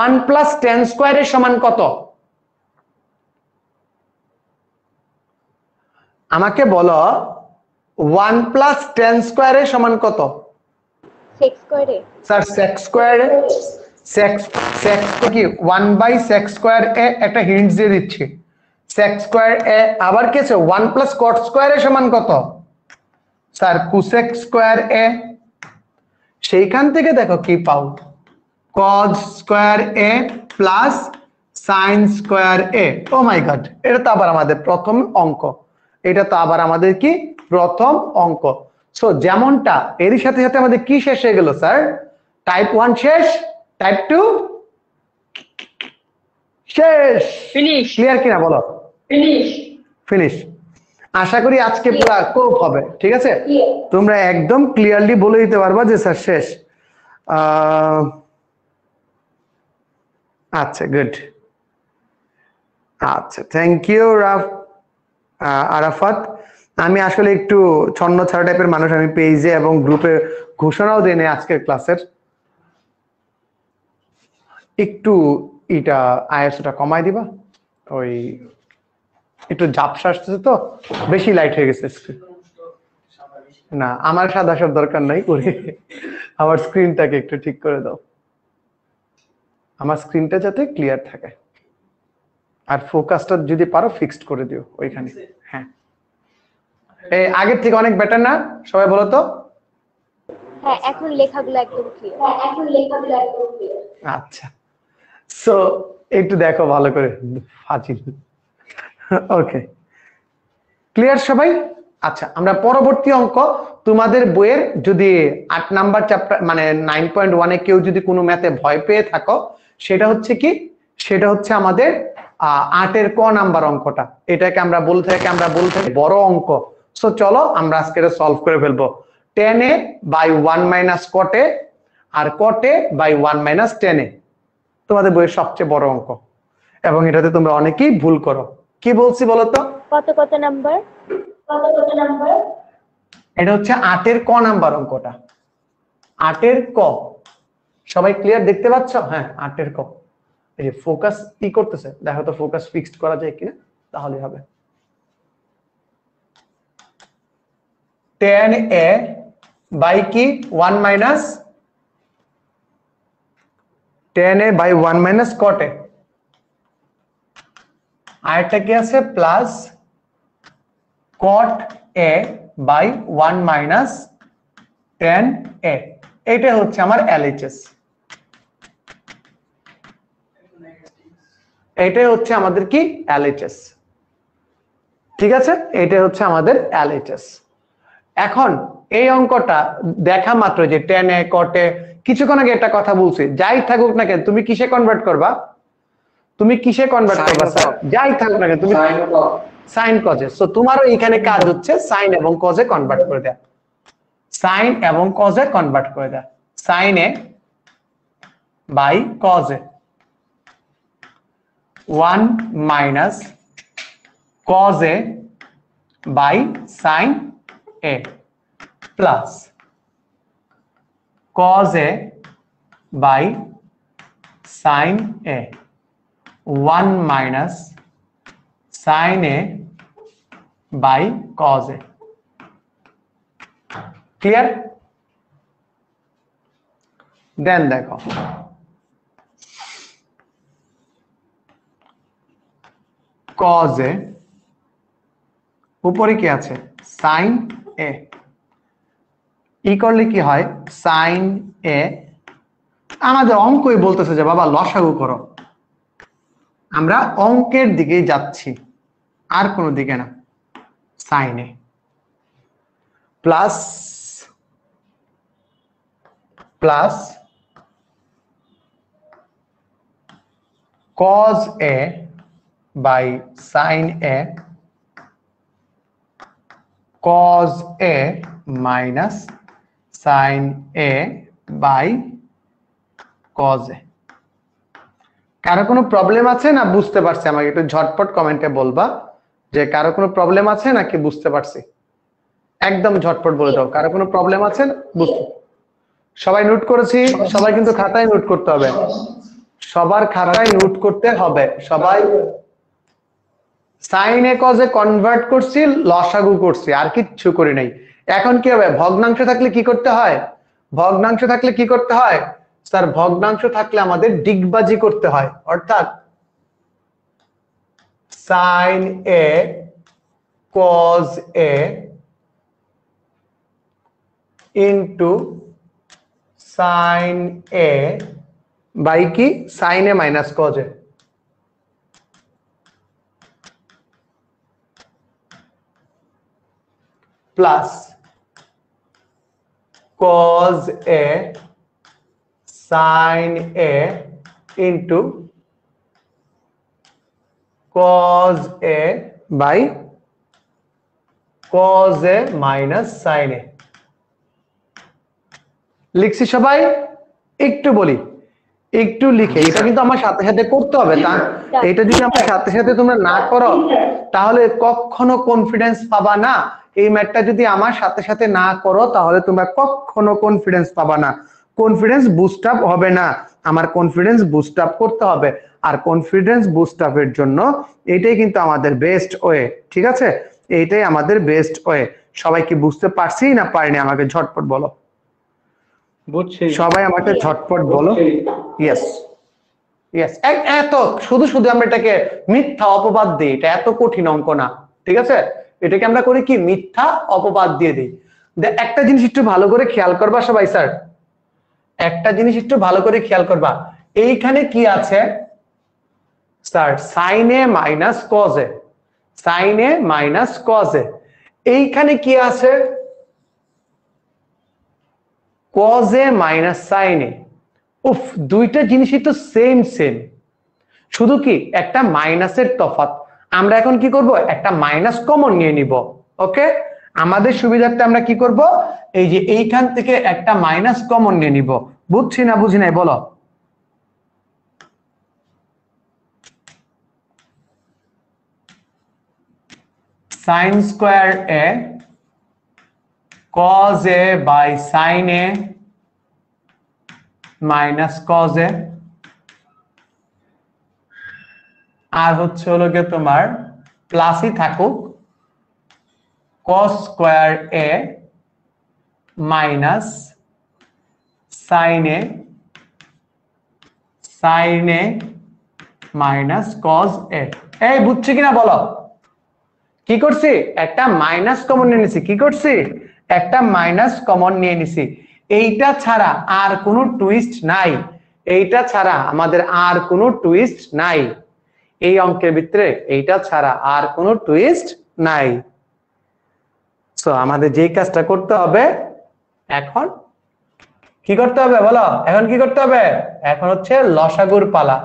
1 প্লাস tan স্কয়ারের সমান কত? আমাকে বলো 1 প্লাস tan স্কয়ারের সমান কত? sec স্কয়ারে স্যার sec স্কয়ারে, sec কি 1/sec স্কয়ার এ, একটা হিন্ট দিয়ে দিচ্ছি। sec স্কয়ার এ আবার কি আছে 1 প্লাস cot স্কয়ারের সমান কত? স্যার cosec স্কয়ার এ। সেইখান থেকে দেখো কি পাও, cos স্কয়ার এ প্লাস sin স্কয়ার এ। ও মাই গড, এটা তো আবার আমাদের প্রথম অঙ্ক, এটা তো আবার আমাদের কি প্রথম অঙ্ক। সো যেমনটা এরই সাথে সাথে আমাদের কি শেষ হয়ে গেল স্যার? টাইপ 1 শেষ, টাইপ 2 শেষ। ফিনিশ ক্লিয়ার কিনা বলো? Finish finish. আশা করি আজকে পুরো কোপ হবে। ঠিক আছে, তোমরা একদম ক্লিয়ারলি বলে দিতে পারবা যে স্যার শেষ। আচ্ছা গুড, আচ্ছা থ্যাংক ইউ আরাফাত। আমি আসলে একটু ছন্ন ছাড়া টাইপের মানুষ, আমি পেজে এবং গ্রুপে ঘোষণাও দেই নাই আজকের ক্লাসের। একটু এটা আইএসওটা কমাই দিবা, ওই একটু ঝাপসা আসতেছে তো, বেশি লাইট হয়ে গেছে screen। না আমার সাদা আসার দরকার নাই, করে আমার স্ক্রিনটাকে একটু ঠিক করে দাও, আমার স্ক্রিনটা যাতে ক্লিয়ার থাকে, আর ফোকাসটা যদি পারো ফিক্সড করে দিও ওইখানে। হ্যাঁ, এই আগের থেকে অনেক বেটার না? সবাই বলো তো। হ্যাঁ, এখন লেখাগুলো একদম ক্লিয়ার। আচ্ছা, সো একটু দেখো ভালো করে, ফাজিল। ওকে, ক্লিয়ার সবাই? আচ্ছা, আমরা পরবর্তী অঙ্ক, তোমাদের বইয়ের যদি 8 নাম্বার চ্যাপ্টার মানে 9.1 কেউ যদি কোনো ম্যাথে ভয় পেয়ে থাকো, সেটা হচ্ছে কি, সেটা হচ্ছে আমাদের 8-এর ক নাম্বার অঙ্কটা। এটাকে আমরা বলে থাকি বড় অঙ্ক। সো চলো আমরা আজকে এটা সলভ করে ফেলবো। tan a by 1 minus cot a R cot a by 1 minus tan a তোমাদের বইয়ের সবচেয়ে বড় অঙ্ক, এবং এটাতে তোমরা অনেকেই ভুল করো। কি বলছি বলো তো? কত নাম্বার? এটা হচ্ছে 8-এর ক নাম্বার অঙ্কটা, 8-এর ক। সবাই ক্লিয়ার দেখতে পাচ্ছ? হ্যাঁ, 8-এর ক। এই ফোকাস কি করতেছে দেখো তো, ফোকাস ফিক্সড করা যায় কিনা, তাহলে হবে। tan a by কি 1 minus tan a by 1 minus cot a, আরেকটা কি আছে plus cot a by 1 minus tan a। এটা হচ্ছে আমার LHS, এটাই হচ্ছে আমাদের কি LHS। ঠিক আছে, এটা হচ্ছে আমাদের LHS। এখন এই অঙ্কটা দেখা মাত্র যে tan a cot a, কিছুক্ষণ আগে একটা কথা বলছি, যাই থাকুক না কেন তুমি কিসে কনভার্ট করবা? তুমি কিসে কনভার্ট করবা স্যার? যাই থাকুক না কেন তুমি সাইন কজে। সো তোমারও এখানে কাজ হচ্ছে সাইন এবং কজে কনভার্ট করে দেয়া, সাইন এবং কজে কনভার্ট করে দেয়া। সাইন এ বাই কজে 1 minus cos a by sin a plus cos a by sin a 1 minus sin a by cos a। Clear? Then দেখো cos a, উপরে কি আছে sin a, ই করলে কি হয় sin a। আমাদের অঙ্কই বলতেছে যে বাবা লসাগু করো, আমরা অঙ্কের দিকেই যাচ্ছি, আর কোনো দিকে না। sin a plus cos a by sin a cos a minus sin a by cos a। কারো কোনো প্রবলেম আছে না বুঝতে পারছি? আমাকে একটু ঝটপট কমেন্টে বলবা যে কারো কোনো প্রবলেম আছে নাকি বুঝতে পারছি। একদম ঝটপট বলে দাও কারো কোনো প্রবলেম আছে বুঝতে। সবাই নোট করেছি? সবাই কিন্তু খাতায় নোট করতে হবে, সবার খাতায় নোট করতে হবে। সবাই সাইন এ কজে কনভার্ট করছি, লসাগু করছি, আর কিচ্ছু করি নাই। এখন কি হবে? ভগ্নাংশ থাকলে কি করতে হয়? ভগ্নাংশ থাকলে কি করতে হয় স্যার? ভগ্নাংশ থাকলে আমাদের ডিগবাজি করতে হয়, অর্থাৎ sine A cos a into sine A by কি sine A minus cos a plus cos a sin a into cos a by cos a minus sin a। লিখছি সবাই? একটু বলি, একটু লিখে, এটা কিন্তু আমার সাথে সাথে করতে হবে। তা এটা যদি আমার সাথে সাথে তোমরা না করো তাহলে কখনো কনফিডেন্স পাবা না। এই ম্যাথটা যদি আমার সাথে সাথে না করো তাহলে তোমরা কখনো কনফিডেন্স পাবা না, কনফিডেন্স বুস্ট আপ হবে না। আমার কনফিডেন্স বুস্ট আপ করতে হবে, আর কনফিডেন্স বুস্ট আপের জন্য এটাই কিন্তু আমাদের বেস্ট ওয়ে। ঠিক আছে, এইটাই আমাদের বেস্ট ওয়ে। সবাই কি বুঝতে পারছি না পারিনি আমাকে ঝটপট বলো। বুঝছি। সবাই আমাকে ঝটপট বলো। ইয়েস ইয়েস, এত শুধু শুধু আমরা এটাকে মিথ্যা অপবাদ দিই, এটা এত কঠিন অঙ্ক না। ঠিক আছে, এটাকে আমরা করি কি মিথ্যা অপবাদ দিয়ে দিই। একটা জিনিস একটু ভালো করে খেয়াল করবা সবাই, স্যার একটা জিনিস একটু ভালো করে খেয়াল করবা। এইখানে কি আছে sir? Sine A minus cos A, sine A minus cos A. এইখানে কি আছে? Cos A minus sine A. উফ, দুইটা জিনিসই তো সেম সেম, শুধু কি একটা মাইনাসের তফাৎ। আমরা এখন কি করব? একটা মাইনাস কমন নিয়ে নিব। ওকে, আমাদের সুবিধার্থে আমরা কি করব? এই যে এইখান থেকে একটা মাইনাস কমন নিয়ে নিব। বুঝছি না বুঝি নাই বলো? Sine square A cos A by sine A minus cos A, আর হচ্ছে হলো গিয়ে তোমার প্লাসই থাকুক cos square A minus sine A, sine A minus cos A. এই বুঝছি কিনা বলো? কি করছি? একটা মাইনাস কমন নিয়ে নিছি। কি করছি? একটা মাইনাস কমন নিয়ে নিছি। এইটা ছাড়া আর কোনো টুইস্ট নাই, এইটা ছাড়া আমাদের আর কোনো টুইস্ট নাই এই অঙ্কের ভিতরে, এইটা ছাড়া আর কোনো টুইস্ট নাই। সো আমাদের যেই কাজটা করতে হবে এখন, কি করতে হবে বলো? এখন কি করতে হবে? এখন হচ্ছে লসাগুর পালা।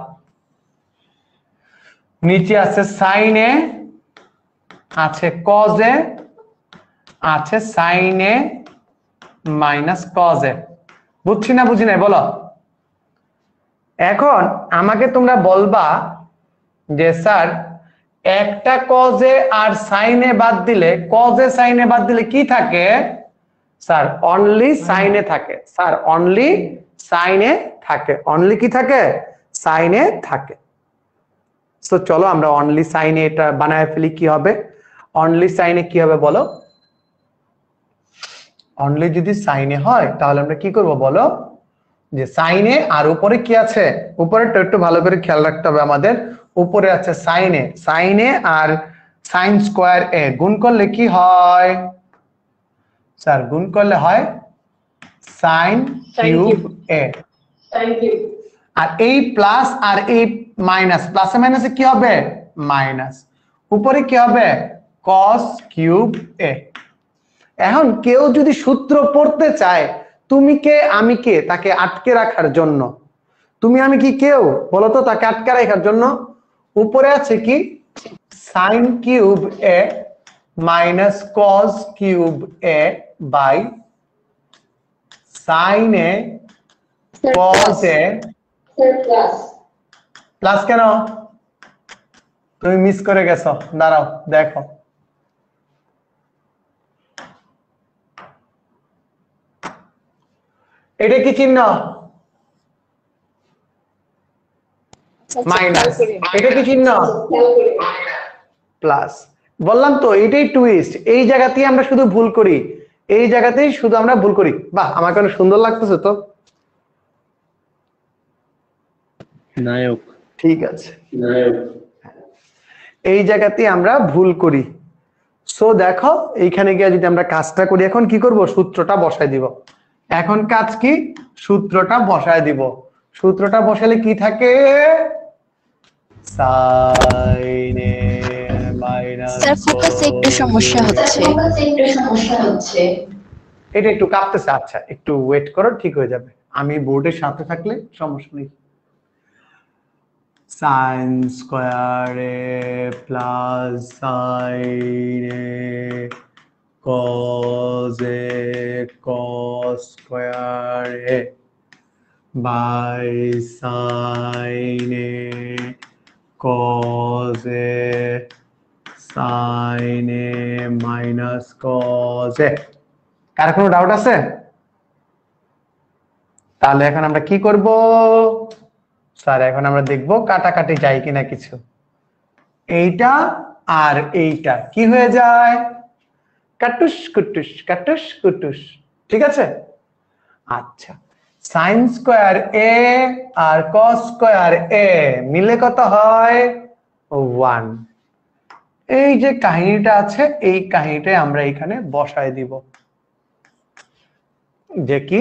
নিচে আছে সাইন এ, আছে কজ এ, আছে sine A minus cos A. বুঝছি না বুঝি নাই বলো? এখন আমাকে তোমরা বলবা যে স্যার একটা কজে আর সাইনে বাদ দিলে, কজে সাইনে বাদ দিলে কি থাকে? স্যার অনলি সাইনে থাকে। স্যার অনলি সাইনে থাকে। অনলি কি থাকে? সাইনে থাকে। তো চলো আমরা অনলি সাইনে এটা বানায় ফেলি। কি হবে অনলি সাইনে? কি হবে বলো? অনলি যদি সাইনে হয় তাহলে আমরা কি করব বলো? যে সাইনে আর উপরে কি আছে? উপরেরটা একটু ভালো করে খেয়াল রাখতে হবে আমাদের। উপরে আছে সাইনে, সাইনে আর সাইন স্কোয়ার এ গুণ করলে কি হয় স্যার? গুণ করলে হয় সাইন কিউব এ। আর এই প্লাস আর এই মাইনাস, প্লাসে মাইনাসে কি হবে? মাইনাস। উপরে কি হবে? কস কিউব এ। এখন কেউ যদি সূত্র পড়তে চায়, তুমি কে আমি কে তাকে আটকে রাখার জন্য? তুমি আমি কি কেউ বলতো তাকে আটকে রাখার জন্য? উপরে আছে কি sine cube A minus cos cube A by sine A cos A. Plus কেন? তুমি মিস করে গেছো, দাঁড়াও দেখো। এটা কি চিহ্ন? মাইনাস। এটা কি চিহ্ন? প্লাস। বললাম তো এটাই টুইস্ট। এই জায়গাতেই আমরা শুধু ভুল করি, এই জায়গাতেই শুধু আমরা ভুল করি। বাহ, আমাকে অনেক সুন্দর লাগতেছে তো। নায়ক। ঠিক আছে, এই জায়গাতেই আমরা ভুল করি। সো দেখো এইখানে গিয়ে যদি আমরা কাজটা করি, এখন কি করব? সূত্রটা বসাই দিব। এখন কাজ কি? সূত্রটা বসায় দিব। সূত্রটা বসালে কি থাকে? সাইন এ মাইনাস, স্যার ফোকাসে একটু সমস্যা হচ্ছে। এটা একটু কাঁপতেছে। আচ্ছা একটু ওয়েট করো, ঠিক হয়ে যাবে। আমি বোর্ডের সাথে থাকলে সমস্যা নেই। Sine square A plus sine A cos A cos square A by sine A cos A sine A minus cos A. কার কোনো ডাউট আছে? তাহলে এখন আমরা কি করব স্যার? এখন আমরা দেখব কাটাকাটি যায় কিনা কিছু। এইটা আর এইটা কি হয়ে যায়? কাটুস কুটুস কাটুস কুটুস। ঠিক আছে? আচ্ছা, সাইন স্কয়ার এ আর কস স্কয়ার এ মিলে কত হয়? 1। এই যে কাহিনীটা আছে এই কাহিনীটা আমরা এখানে বসায় দিব, যে কি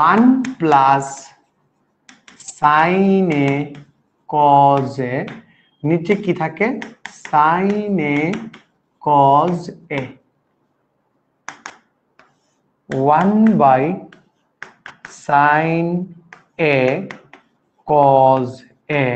1 plus sine A cos A, নিচে কি থাকে? Sine A cos A, 1 by sine A cos A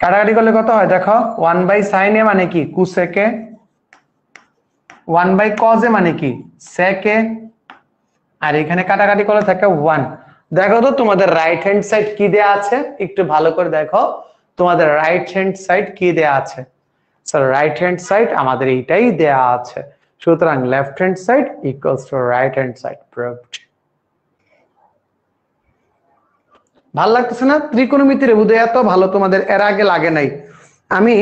কাটাকাটি করলে কত হয় দেখো? 1 বাই সাইন এ মানে কি? কুসেকে। 1 বাই কজ এ মানে কি? সেকে। আর এখানে কাটাকাটি করলে থাকে 1। দেখো তো তোমাদের রাইট হ্যান্ড সাইড কি দেয়া আছে, একটু ভালো করে দেখো তোমাদের রাইট হ্যান্ড সাইড কি দেয়া আছে। স্যার রাইট হ্যান্ড সাইড আমাদের এইটাই দেয়া আছে, সুতরাং left hand side equals to right hand side proved. ভালো লাগতেছে না? ত্রিকোণমিতির বোধহয় এত ভালো তোমাদের এর আগে লাগে নাই। আমি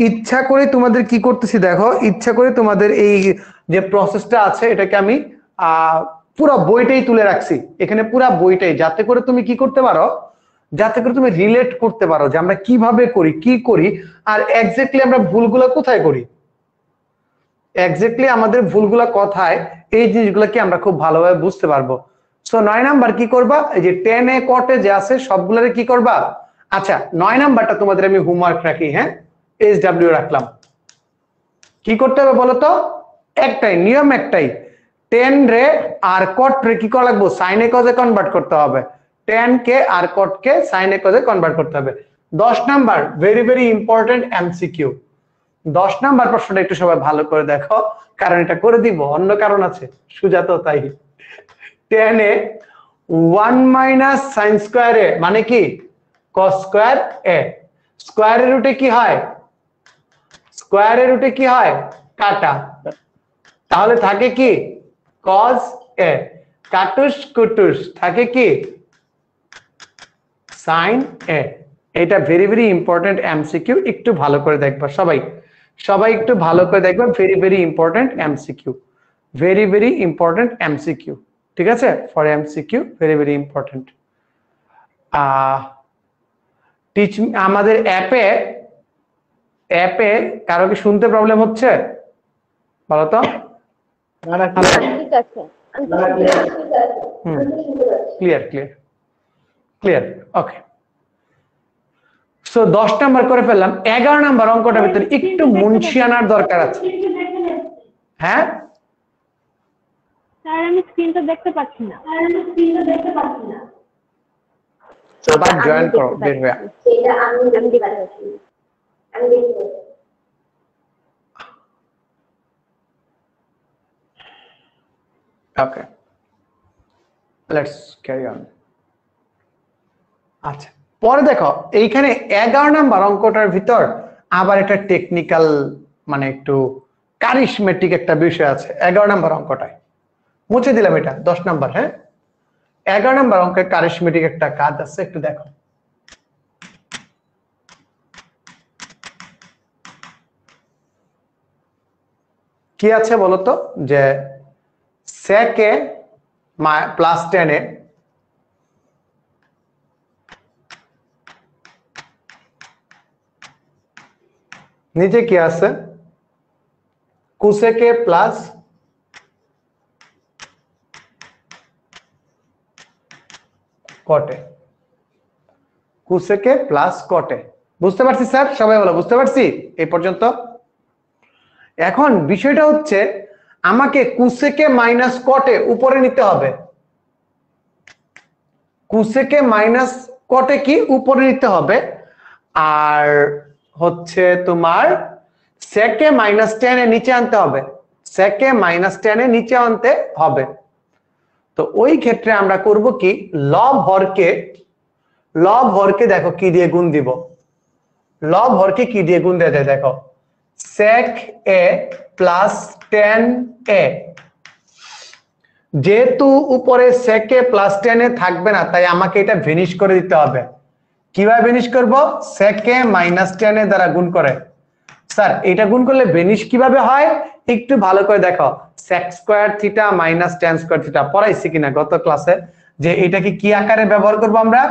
ইচ্ছা করে তোমাদের কি করতেছি দেখো, ইচ্ছা করে তোমাদের এই যে প্রসেসটা আছে এটাকে আমি পুরো বইটাই তুলে রাখছি এখানে, পুরো বইটাই, যাতে করে তুমি কি করতে পারো, যাতে করে তুমি রিলেট করতে পারো যে আমরা কিভাবে করি, কি করি, আর এক্স্যাক্টলি আমরা ভুলগুলো কোথায় করি, এক্স্যাক্টলি আমাদের ভুলগুলো কোথায়, এই জিনিসগুলো কি আমরা খুব ভালোভাবে বুঝতে পারবো। সো 9 নাম্বার কি করবা? এই যে 10 এ কটে যে আছে সবগুলোরে কি করবা? আচ্ছা 9 নাম্বারটা তোমাদের আমি হোমওয়ার্ক রাখি, হ্যাঁ, SW রাখলাম। কি করতে হবে বলো তো? একটাই নিয়ম, একটাই, 10 রে আর কট রে কি করা লাগবে? সাইন এ কজে কনভার্ট করতে হবে। 10 কে আর কট কে সাইন এ কজে কনভার্ট করতে হবে। 10 number very very important MCQ. 10 number প্রশ্নটা একটু সবাই ভালো করে দেখো, কারণ এটা করে দিব, অন্য কারণ আছে, সুজাত তাই। 10 এ 1 মাইনাস সাইন স্কয়ার এ মানে কি? কস স্কয়ার এ। স্কয়ারের রুটে কি হয়? স্কয়ারের রুটে কি হয়? কাটা। তাহলে থাকে কি? কস এ। কাটুস কুটুস থাকে কি? সাইন এ। এটা ভেরি ভেরি ইম্পর্টেন্ট এমসিকিউ, একটু ভালো করে দেখবা সবাই, সবাই একটু ভালো করে দেখবা, very very important MCQ, very very important MCQ. ঠিক আছে? For MCQ very very important. Teach আমাদের অ্যাপে কারো কি শুনতে প্রবলেম হচ্ছে বলো তো? ঠিক আছে। ক্লিয়ার ক্লিয়ার ক্লিয়ার, ওকে। সো 10 নাম্বার করে ফেললাম। 11 নাম্বার অঙ্কটার ভিতরে একটু মুনশিয়ানার দরকার আছে। হ্যাঁ স্যার আমি স্ক্রিনটা দেখতে পাচ্ছি না। আবার জয়েন করো বের হয়ে। এটা আমি দেখতে পাচ্ছি। ওকে, লেটস ক্যারি অন। আচ্ছা পরে দেখো এইখানে 11 নাম্বার অঙ্কটার ভিতর আবার একটা টেকনিক্যাল মানে একটু কারিশমেটিক একটা বিষয় আছে 11 নাম্বার অঙ্কটায়। মুছে দিলাম এটা 10 নাম্বার। হ্যাঁ 11 নাম্বার অঙ্কের কারিশমেটিক একটা কাজ আছে, একটু দেখো। কি আছে বলতো? যে সেকে প্লাস 10 এ নিচে কি আছে? কুসেকে প্লাস কটে, কুসেকে প্লাস কটে। বুঝতে পারছি স্যার? সবাই বলো বুঝতে পারছি এই পর্যন্ত? এখন বিষয়টা হচ্ছে আমাকে কুসেকে মাইনাস কটে উপরে নিতে হবে। কুসেকে মাইনাস কটে কি উপরে নিতে হবে, আর হচ্ছে তোমার সেকে মাইনাস টেন এর নিচে আনতে হবে, সেকে মাইনাস টেন এর নিচে আনতে হবে। তো ওই ক্ষেত্রে আমরা করব কি, লব হরকে দেখো কি দিয়ে গুণ দিব, লব হরকে কি দিয়ে গুণ দেওয়া যায় দেখো, sec a প্লাস টেন এ। যেহেতু উপরে sec a প্লাস টেন এ থাকবে না, তাই আমাকে এটা ভেনিশ করে দিতে হবে। কিভাবে ভেনিশ করব, sec a মাইনাস টেন এর দ্বারা গুণ করে। স্যার এটা গুণ করলে ভেনিশ কিভাবে হয় একটু ভালো করে দেখো, sec square theta minus tan square theta পড়াইছি কিনা গত ক্লাসে, যে এটাকে কি আকারে ব্যবহার করব আমরা,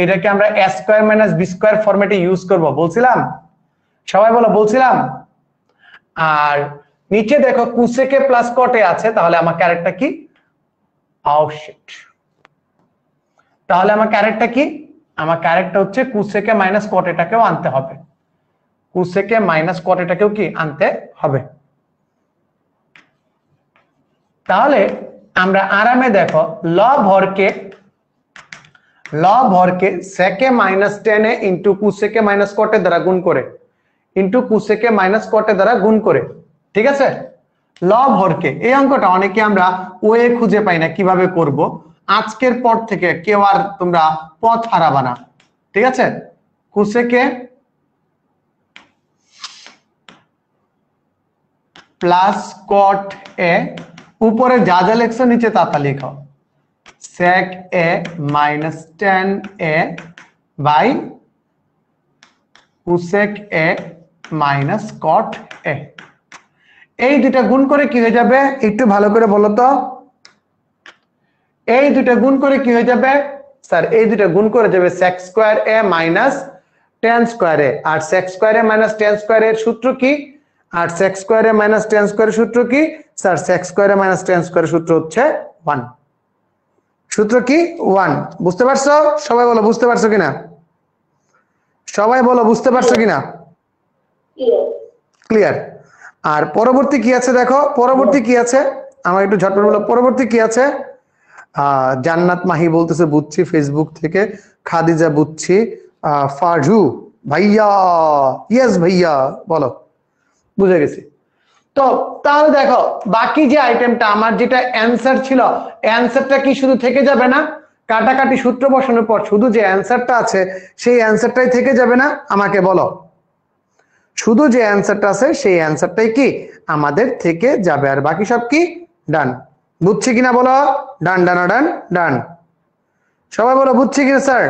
এটাকে আমরা a square minus b square ফরম্যাটে ইউজ করব, বলছিলাম সবাই বলো, বলছিলাম। আর নিচে দেখো কুসেকে প্লাস কটে আছে, তাহলে আমার ক্যারেক্টার কি, তাহলে আমার ক্যারেক্টার কি, আমার ক্যারেক্টার হচ্ছে কুসেকে মাইনাস কটেটাকেও আনতে হবে, কুসেকে মাইনাস কটেটাকেও কি আনতে হবে। তাহলে আমরা আরামে দেখো লব হরকে সেকে মাইনাস টেন এ ইন্টু কুসেকে মাইনাস কটে দ্বারা গুণ করে, ইন্টু কুসেকে মাইনাস কটে দ্বারা গুণ করে, ঠিক আছে। লব হরকে এই অঙ্কটা অনেকে আমরা ওয়ে খুঁজে পাই না কিভাবে করব, আজকের পর থেকে কেউ আর তোমরা পথ হারাবা না, ঠিক আছে। কুসেকে প্লাস কট এ, উপরে যা যা লেখছো নিচে তা লিখো, sec a minus tan A by cosec a minus cot a। এই দুটা গুণ করে কি হয়ে যাবে একটু ভালো করে বলো তো, এই দুটা গুণ করে কি হয়ে যাবে স্যার, এই দুটা গুণ করে যাবে sec square a minus tan square a, আর sec square a minus tan square এর সূত্র কি, আর sec square a minus tan square এর সূত্র কি sir, sec square a minus tan square এর সূত্র হচ্ছে 1, সূত্র কি 1, বুঝতে পারছো সবাই বলো, বুঝতে পারছো কিনা, সবাই বলো বুঝতে পারছো কিনা, ক্লিয়ার। আর পরবর্তী কি আছে দেখো, পরবর্তী কি আছে আমার একটু ঝটপট বলো, পরবর্তী কি আছে। জান্নাত মাহি বলতেছে বুঝছি ফেসবুক থেকে, খাদিজা বুঝছি, ফারজু ভাইয়া, ইয়েস ভাইয়া বলো, বুঝে গেছি। তো তাহলে দেখো বাকি যে আইটেমটা আমার যেটা অ্যানসার ছিল, অ্যানসারটা কি শুধু থেকে যাবে না, কাটাকাটি সূত্র বসানোর পর শুধু যে অ্যানসারটা আছে সেই অ্যানসারটাই থেকে যাবে না, আমাকে বলো, শুধু যে অ্যানসারটা আছে সেই অ্যানসারটাই কি আমাদের থেকে যাবে, আর বাকি সব কি ডান, বুঝছি কিনা বলো, ডান ডান ডান ডান, সবাই বলো বুঝছি কিনা স্যার,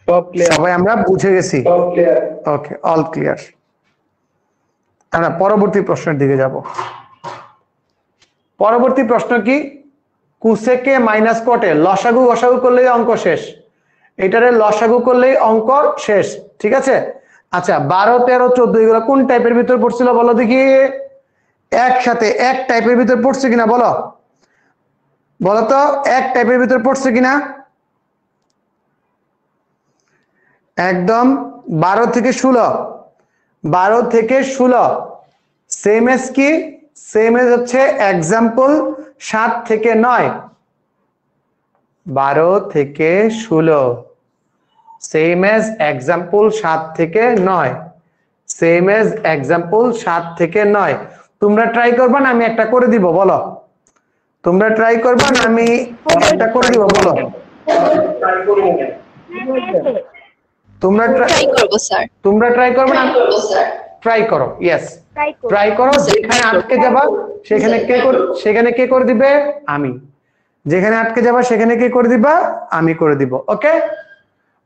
সব ক্লিয়ার, সবাই আমরা বুঝে গেছি, সব ক্লিয়ার। Okay all clear. আমরা পরবর্তী প্রশ্নের দিকে যাব। পরবর্তী প্রশ্ন কি, কুসেকে মাইনাস কটে লসাগু গসাগু করলেই অঙ্ক শেষ, এটারে লসাগু করলেই অঙ্ক শেষ, ঠিক আছে। আচ্ছা 12, 13, 14 এগুলো কোন টাইপের ভিতর পড়ছিল বলো দেখি, একসাথে এক টাইপের ভিতর পড়ছে কিনা বলো, বলো তো এক টাইপের ভিতর পড়ছে কিনা, একদম 12 থেকে 16, 12 থেকে 16 সেম এস কি, সেম এস হচ্ছে এক্সাম্পল 7 থেকে 9, 12 থেকে 16 সেম এস এক্সাম্পল 7 থেকে 9, সেম এস এক্সাম্পল 7 থেকে 9। তোমরা ট্রাই করবা না আমি একটা করে দিব বলো, তোমরা ট্রাই করবা না আমি একটা করে দিব বলো, তোমরা ট্রাই করব স্যার। তোমরা ট্রাই করবে না, ট্রাই করো, ইয়েস ট্রাই করো, যেখানে আটকে যাবা সেখানে কে করে দিবে, আমি, যেখানে আটকে যাবা সেখানে কে করে দিবা, আমি করে দিব, ওকে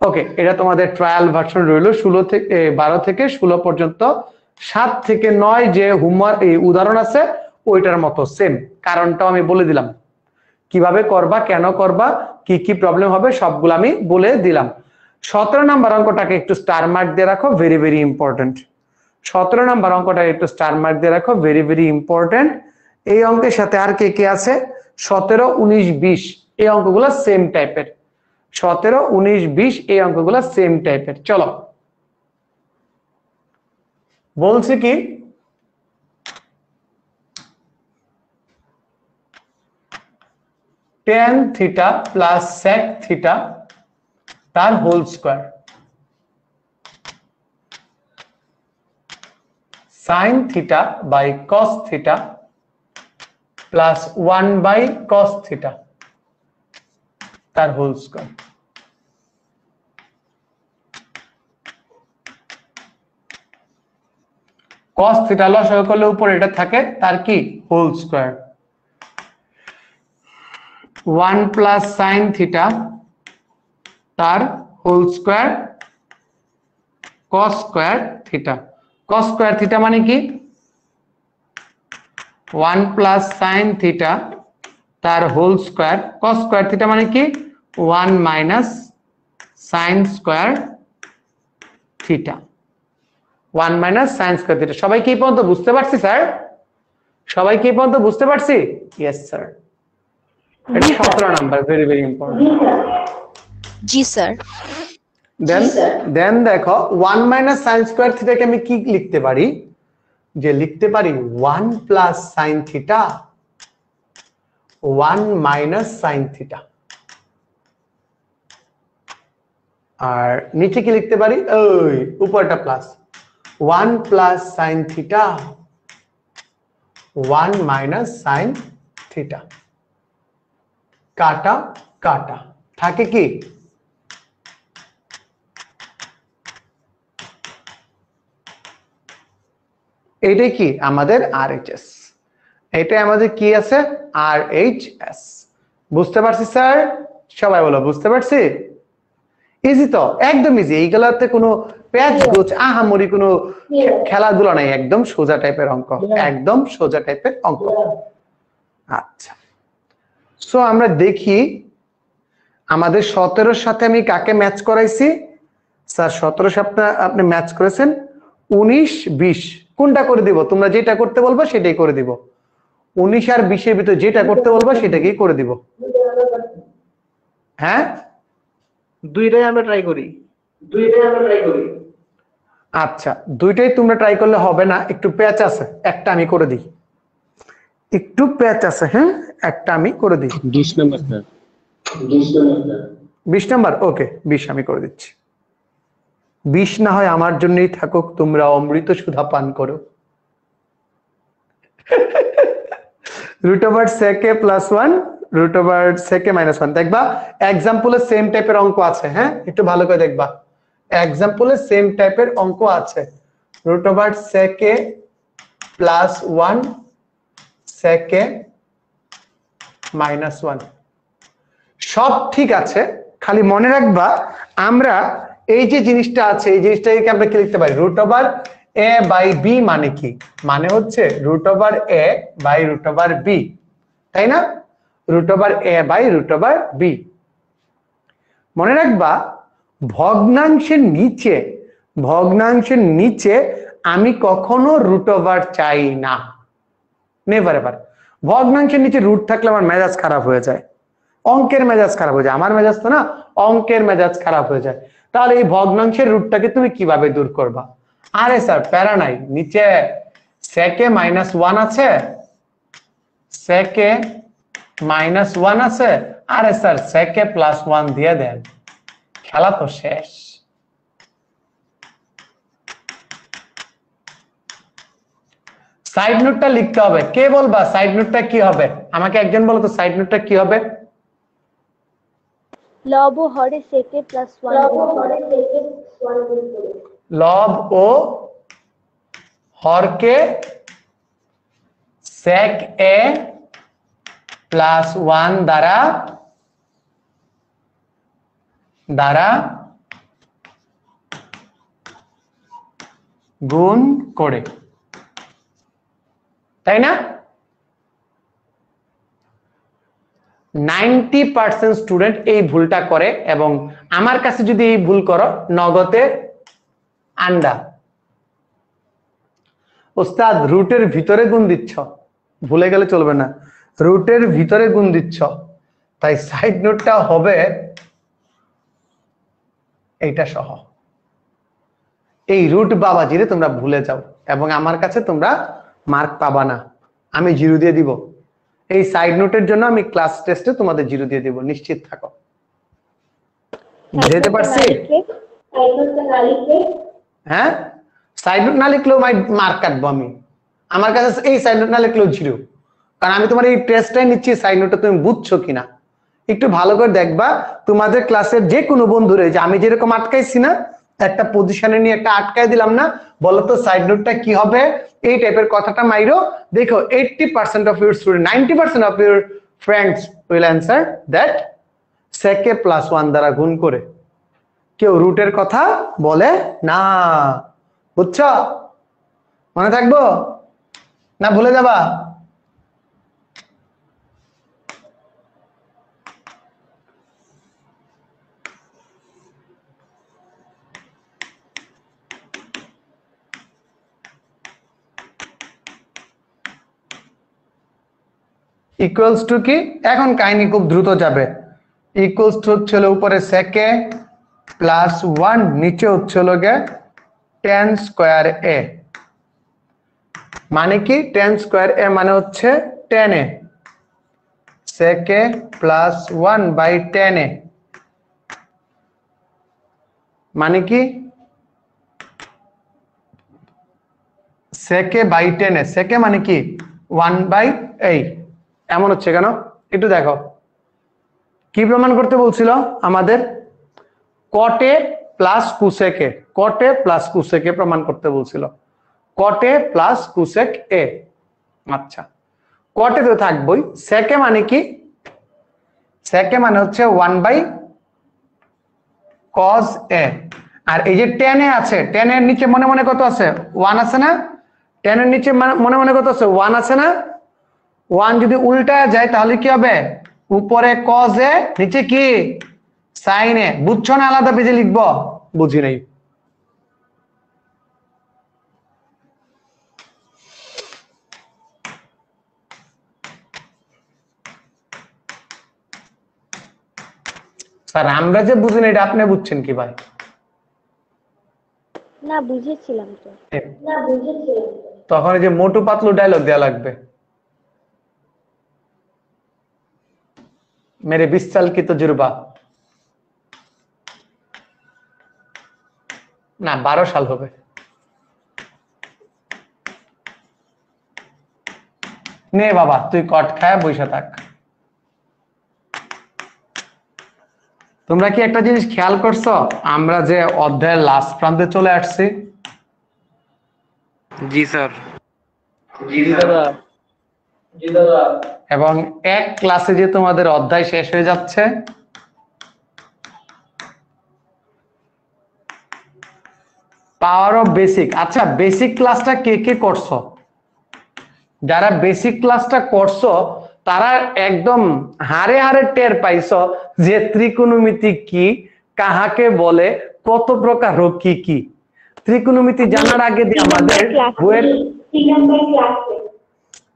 ওকে। এটা তোমাদের ট্রায়াল ভার্সন রইলো 16 থেকে 12 থেকে 16 পর্যন্ত, 7 থেকে 9 যে হোমওয়ার্ক এই উদাহরণ আছে ওইটার মতো সেম, কারণটাও আমি বলে দিলাম, কিভাবে করবা কেন করবা কি কি প্রবলেম হবে সবগুলো আমি বলে দিলাম। 17 নাম্বার অঙ্কটাকে একটু স্টার মার্ক দিয়ে রাখো, ভেরি ভেরি ইম্পর্টেন্ট। 17 নাম্বার অঙ্কটা একটু স্টার মার্ক দিয়ে রাখো, ভেরি ভেরি ইম্পর্টেন্ট। এই অঙ্কের সাথে আর কে কে আছে, 17, 19, 20 এই অঙ্কগুলো সেম টাইপের, 17, 19, 20 এই অঙ্কগুলো সেম টাইপের। চলো বলছি কি, tan theta plus sec theta তার whole square sin theta by cos theta plus 1 by cos theta তার হোল স্কয়ার। cos থিটা লসাগু করলে উপরে এটা থাকে তার কি whole square. 1 plus sin theta তার whole square cos square theta. cos square theta মানে কি 1 প্লাস sin থিটা তার whole square. cos square theta মানে কি 1 minus sin square theta. 1 minus sin square theta. সবাই কি পর্যন্ত বুঝতে পারছি স্যার? সবাই কি পর্যন্ত বুঝতে পারছি? Yes sir. এটা 17 নাম্বার, ভেরি ভেরি ইম্পর্টেন্ট। জি স্যার। দেন দেখো 1 মাইনাস sin স্কয়ার থিটাকে আমি কি লিখতে পারি? যে লিখতে পারি 1 plus sin theta 1 minus sin theta. আর নিচে কি লিখতে পারি? ওই উপরটা plus 1 plus sin theta 1 minus sin theta. কাটা কাটা থাকে কি এটাই কি আমাদের RHS। এটা আমাদের কি আছে RHS। বুঝতে পারছি স্যার? সবাই বলো বুঝতে পারছি? ইজি তো, একদম ইজি। এইগুলাতে কোনো প্যাচ গোছ আহামরি কোনো খেলাধুলা নাই, একদম সোজা টাইপের অঙ্ক, একদম সোজা টাইপের অঙ্ক। আচ্ছা, সো আমরা দেখি আমাদের 17 সাথে আমি কাকে ম্যাচ করাইছি? স্যার 17 সাথে আপনি ম্যাচ করেছেন 19 20। কোনটা করে দিব? তোমরা যেটা করতে বলবো সেটাই করে দিব। 19 আর 20 এর ভিতরে যেটা করতে বলবো সেটাকেই করে দিব। হ্যাঁ, দুইটাই আমরা ট্রাই করি। আচ্ছা, দুইটাই তোমরা ট্রাই করলে হবে না, একটু প্যাচ আছে, একটা আমি করে দিই। একটু প্যাচ আছে, হ্যাঁ, একটা আমি করে দিই। 20 নাম্বার স্যার। 20 নাম্বার, ওকে 20 আমি করে দিচ্ছি। 20 না হয় আমার জন্যই থাকুক, তোমরা অমৃত সুধা পান করো। Root over sec a plus 1 root over sec a minus 1। দেখবা এক্সাম্পলে সেম টাইপের অঙ্ক আছে, হ্যাঁ, একটু ভালো করে দেখবা। এক্সাম্পলে সেম টাইপের অঙ্ক আছে। Root over sec a plus 1 sec a minus 1 সব ঠিক আছে, খালি মনে রাখবা আমরা এই যে জিনিসটা আছে এই জিনিসটাকে আমরা কি লিখতে পারি? Root over a by b মানে কি? মানে হচ্ছে root over a by root over b, তাই না? Root over a by root over b। মনে রাখবা ভগ্নাংশের নিচে আমি কখনো রুট ওভার চাই না, নেভার এভার। ভগ্নাংশের নিচে রুট থাকলে আমার মেজাজ খারাপ হয়ে যায়, অঙ্কের মেজাজ খারাপ হয়ে যায়। আমার মেজাজ তো না, অঙ্কের মেজাজ খারাপ হয়ে যায়। তাহলে এই ভগ্নাংশের রুটটাকে তুমি কিভাবে দূর করবা? আরে স্যার প্যারা নাই, নিচে sec a মাইনাস 1 আছে, sec a মাইনাস 1 আছে। আরে স্যার sec a প্লাস 1 দিয়ে দেন, খেলা তো শেষ। সাইড নোটটা লিখতে হবে। কে বলবা সাইড নোটটা কি হবে? আমাকে একজন বলো তো সাইড নোটটা কি হবে? লব ও হরে sec a প্লাস 1 লব ও হরকে sec a প্লাস 1 দ্বারা গুণ করে, তাই না? 90% স্টুডেন্ট এই ভুলটা করে, এবং আমার কাছে যদি এই ভুল করো নগদে আন্ডা। ওস্তাদ রুটের ভিতরে গুণ দিচ্ছ, ভুলে গেলে চলবে না, রুটের ভিতরে গুণ দিচ্ছ, তাই সাইড নোটটা হবে এইটা সহ। এই রুট বাবাজিরে তোমরা ভুলে যাও এবং আমার কাছে তোমরা মার্ক পাবা না, আমি 0 দিয়ে দিব। এই সাইড নোটের জন্য আমি ক্লাস টেস্টে তোমাদের 0 দিয়ে দেব, নিশ্চিত থাকো। বুঝাইতে পারছি? হ্যাঁ, সাইড নোট না লিখলেও মার্ক কাটবো আমি, আমার কাছে এই সাইড নোট না লিখলেও 0, কারণ আমি তোমার এই টেস্টটাই নিচ্ছি সাইড নোটটা তুমি বুঝছো কিনা। একটু ভালো করে দেখবা তোমাদের ক্লাসের যে কোনো বন্ধুরে, যে আমি যেরকম আটকাইছি না, একটা পজিশনে নিয়ে একটা আটকাই দিলাম না, বলো তো সাইড নোটটা কি হবে, এই টাইপের কথাটা মাইরো, দেখো 80% of your student, 90% of your friends will answer that sec a + 1 দ্বারা গুণ করে। কেউ রুটের কথা বলে না, বুঝছো? মনে থাকবো না ভুলে যাবা? ইকুয়ালস টু কি, এখন কাহিনী খুব দ্রুত যাবে। ইকুয়ালস টু হচ্ছে উপরে sec a + 1, নিচে হচ্ছে tan স্কয়ার a। মানে কি tan স্কয়ার a মানে হচ্ছে tan a, sec a + 1/tan a মানে কি sec a/tan a, sec a মানে কি 1/8, এমন হচ্ছে কেন একটু দেখো। কি প্রমাণ করতে বলছিল আমাদের? cot a + cosec a, cot a + cosec a প্রমাণ করতে বলছিল, cot a + cosec a। আচ্ছা, cot a তো থাকবই, sec a মানে কি, sec a মানে হচ্ছে 1/cos a, আর এই যে tan a আছে, tan এর নিচে মনে মনে কত আছে, 1 আছে না? tan এর নিচে মনে মনে কত আছে, 1 আছে না? 1 যদি উল্টা যায় তাহলে কি হবে, উপরে cos a নিচে কি sin a। বুঝছো না আলাদা পেজে লিখবো? বুঝি নাই। স্যার আমরা যে বুঝি না এটা আপনি বুঝছেন কি ভাই? না বুঝেছিলাম তো। তখন এই যে মোটু পাতলু ডায়লগ দেয়া লাগবে, মেরে 20 साल की तजुर्बा, না 12 সাল হবে। নে বাবা তুই কট খায় বসে থাক। তোমরা কি একটা জিনিস খেয়াল করছো, আমরা যে অধ্যায়ের লাস্ট প্রান্তে চলে আসছি? জি স্যার। এবং এক ক্লাসে যে তোমাদের অধ্যায় শেষ হয়ে যাচ্ছে, পাওয়ার অফ বেসিক। আচ্ছা বেসিক ক্লাসটা কে কে করছো? যারা বেসিক ক্লাসটা করছো তারা একদম হারে হারে টের পাইছো যে ত্রিকোণমিতি কি, কাহাকে বলে, কত প্রকার কি কি। ত্রিকোণমিতি জানার আগে দিয়ে আমাদের বইয়ের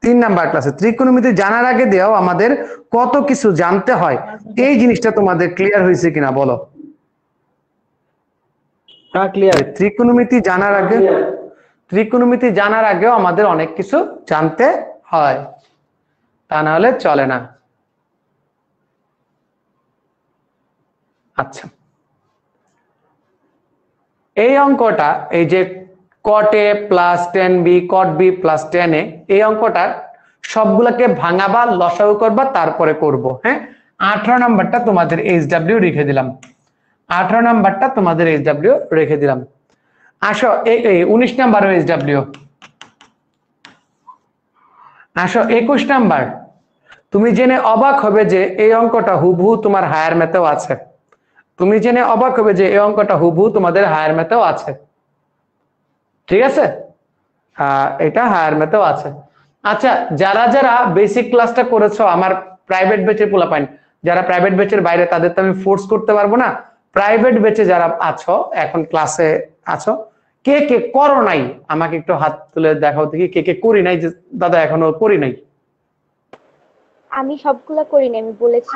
3 নাম্বার ক্লাসে ত্রিকোণমিতি জানার আগে দিয়েও আমাদের কত কিছু জানতে হয়, এই জিনিসটা তোমাদের ক্লিয়ার হয়েছে কিনা বলো? হ্যাঁ ক্লিয়ার। ত্রিকোণমিতি জানার আগেও আমাদের অনেক কিছু জানতে হয়, তা না হলে চলে না। আচ্ছা এই অঙ্কটা, এই যে cot a + tan b, cot b + tan a, এই অঙ্কটা সবগুলোকে ভাঙাবা, লসাগু করবা, তারপরে করব। হ্যাঁ 18 নাম্বারটা তোমাদের HW রেখে দিলাম, 18 নাম্বারটা তোমাদের HW রেখে দিলাম। আসো এই 19 নাম্বার HW। আসো 21 নাম্বার। তুমি জেনে অবাক হবে যে এই অঙ্কটা হুবহু তোমার হায়ার ম্যাথেও আছে। তুমি জেনে অবাক হবে যে এই অঙ্কটা হুবহু তোমাদের হায়ার ম্যাথেও আছে। ঠিক আছে, এটা হায়ার ম্যাথেও আছে। আচ্ছা যারা যারা বেসিক ক্লাসটা করেছো, আমার প্রাইভেট ব্যাচের পোলাপাইন, যারা প্রাইভেট ব্যাচের বাইরে তাদের তো আমি ফোর্স করতে পারবো না। প্রাইভেট ব্যাচে যারা আছো, এখন ক্লাসে আছো, কে কে করো নাই আমাকে একটু হাত তুলে দেখাও দেখি, কে কে করি নাই, যে দাদা এখনো করি নাই। আমি সবগুলো করিনি, আমি বলেছি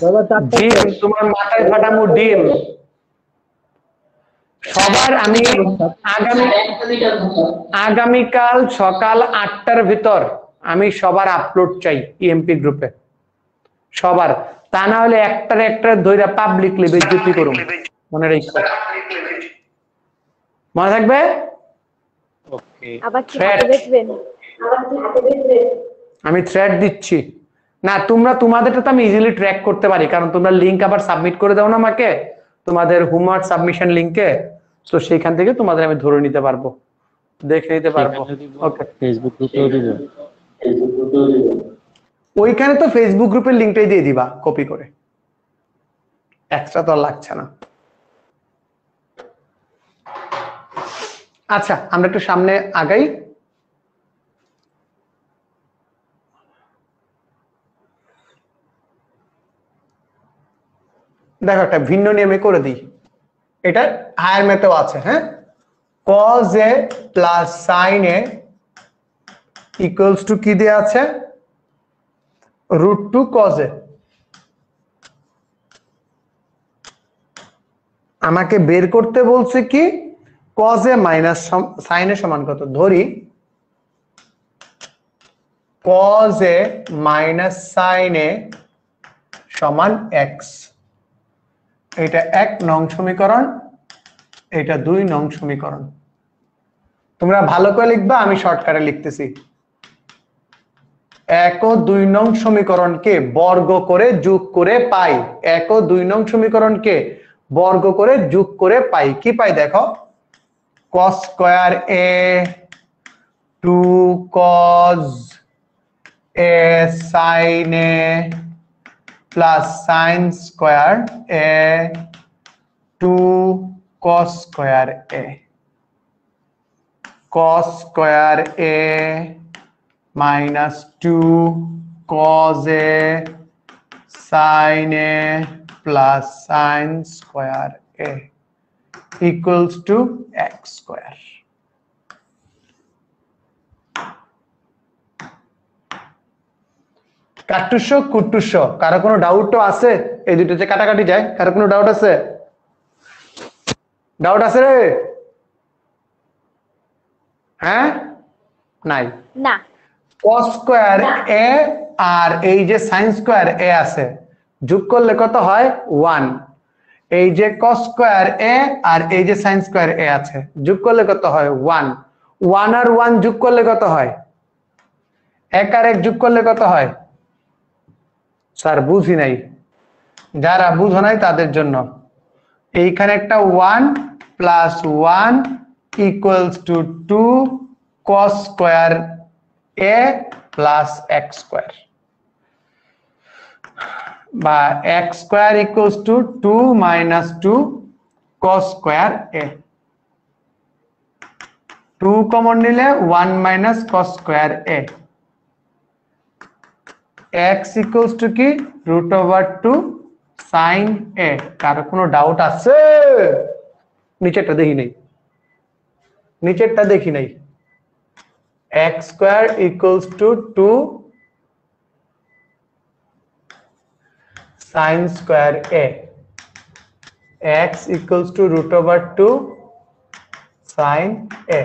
দাদা ডিম তোমার মাথায় ফাটামু ডিম। সবার আমি আগামীকাল সকাল 8টার ভিতর আমি সবার আপলোড চাই ইএমপি গ্রুপে, সবার। তা না হলে একটার ধইরা পাবলিকলি বেইজ্জতি করুম, মনে রাখো, মনে থাকবে। ওকে। আবার কি হাতে বেচবেন? আমি থ্রেড দিচ্ছি না, তোমরা তোমাদেরটা তো আমি ইজিলি ট্র্যাক করতে পারি, কারণ তোমরা লিংক আবার সাবমিট করে দাও না আমাকে তোমাদের হোমওয়ার্ক সাবমিশন লিংকে, তো সেইখান থেকে তোমাদের আমি ধরে নিতে পারবো, দেখে নিতে পারবো। ওকে, ফেসবুক গ্রুপেও দিবে? ওইখানে তো ফেসবুক গ্রুপের লিংকটাই দিয়ে দিবা কপি করে, এক্সট্রা তো আর লাগছে না। আচ্ছা, আমরা একটু সামনে আগাই। দেখো একটা ভিন্ন নিয়মে করে দিই, এটা হায়ার ম্যাথেও আছে। হ্যাঁ, cos a plus sin a equals to কি দেয়া আছে, √2 cos a। আমাকে বের করতে বলছে কি cos a minus sin a সমান কত, ধরি cos a minus sin a সমান x। এটা 1 নং সমীকরণ, এটা 2 নং সমীকরণ। তোমরা ভালো করে লিখবা, আমি শর্টকাটে লিখতেছি। 1 ও 2 নং সমীকরণকে বর্গ করে যোগ করে পাই, 1 ও 2 নং সমীকরণকে বর্গ করে যোগ করে পাই, কি পাই দেখো, cos square a 2 cos a sin a plus sin square a 2 cos square a, cos square a minus 2 cos a sin a plus sin square a equals to x square। কাটুস্য কুটুস্য, কারো কোনো ডাউট তো আছে? এই দুটো যে কাটাকাটি যায়, কারো কোনো ডাউট আছে? ডাউট আছে রে? হ্যাঁ, নাই না। cos স্কয়ার a আর এই যে sin স্কয়ার a আছে, যোগ করলে কত হয় 1। এই যে cos স্কয়ার a আর এই যে sin স্কয়ার a আছে, যোগ করলে কত হয় 1। 1 আর 1 যোগ করলে কত হয়, 1 আর 1 যোগ করলে কত হয়? স্যার বুঝি নাই, যারা বুঝো নাই তাদের জন্য এইখানে একটা 1 plus 1 equals to 2 cos square a plus x square, বা x square equals to 2 minus 2 cos square a। 2 common নিলে 1 minus cos square a, x equals to কি √2 sin a। কারো কোনো ডাউট আছে? নিচেরটা দেখি নাই, নিচেরটা দেখি নাই। x square equals to 2 sin square a, x equals to √2 sin a।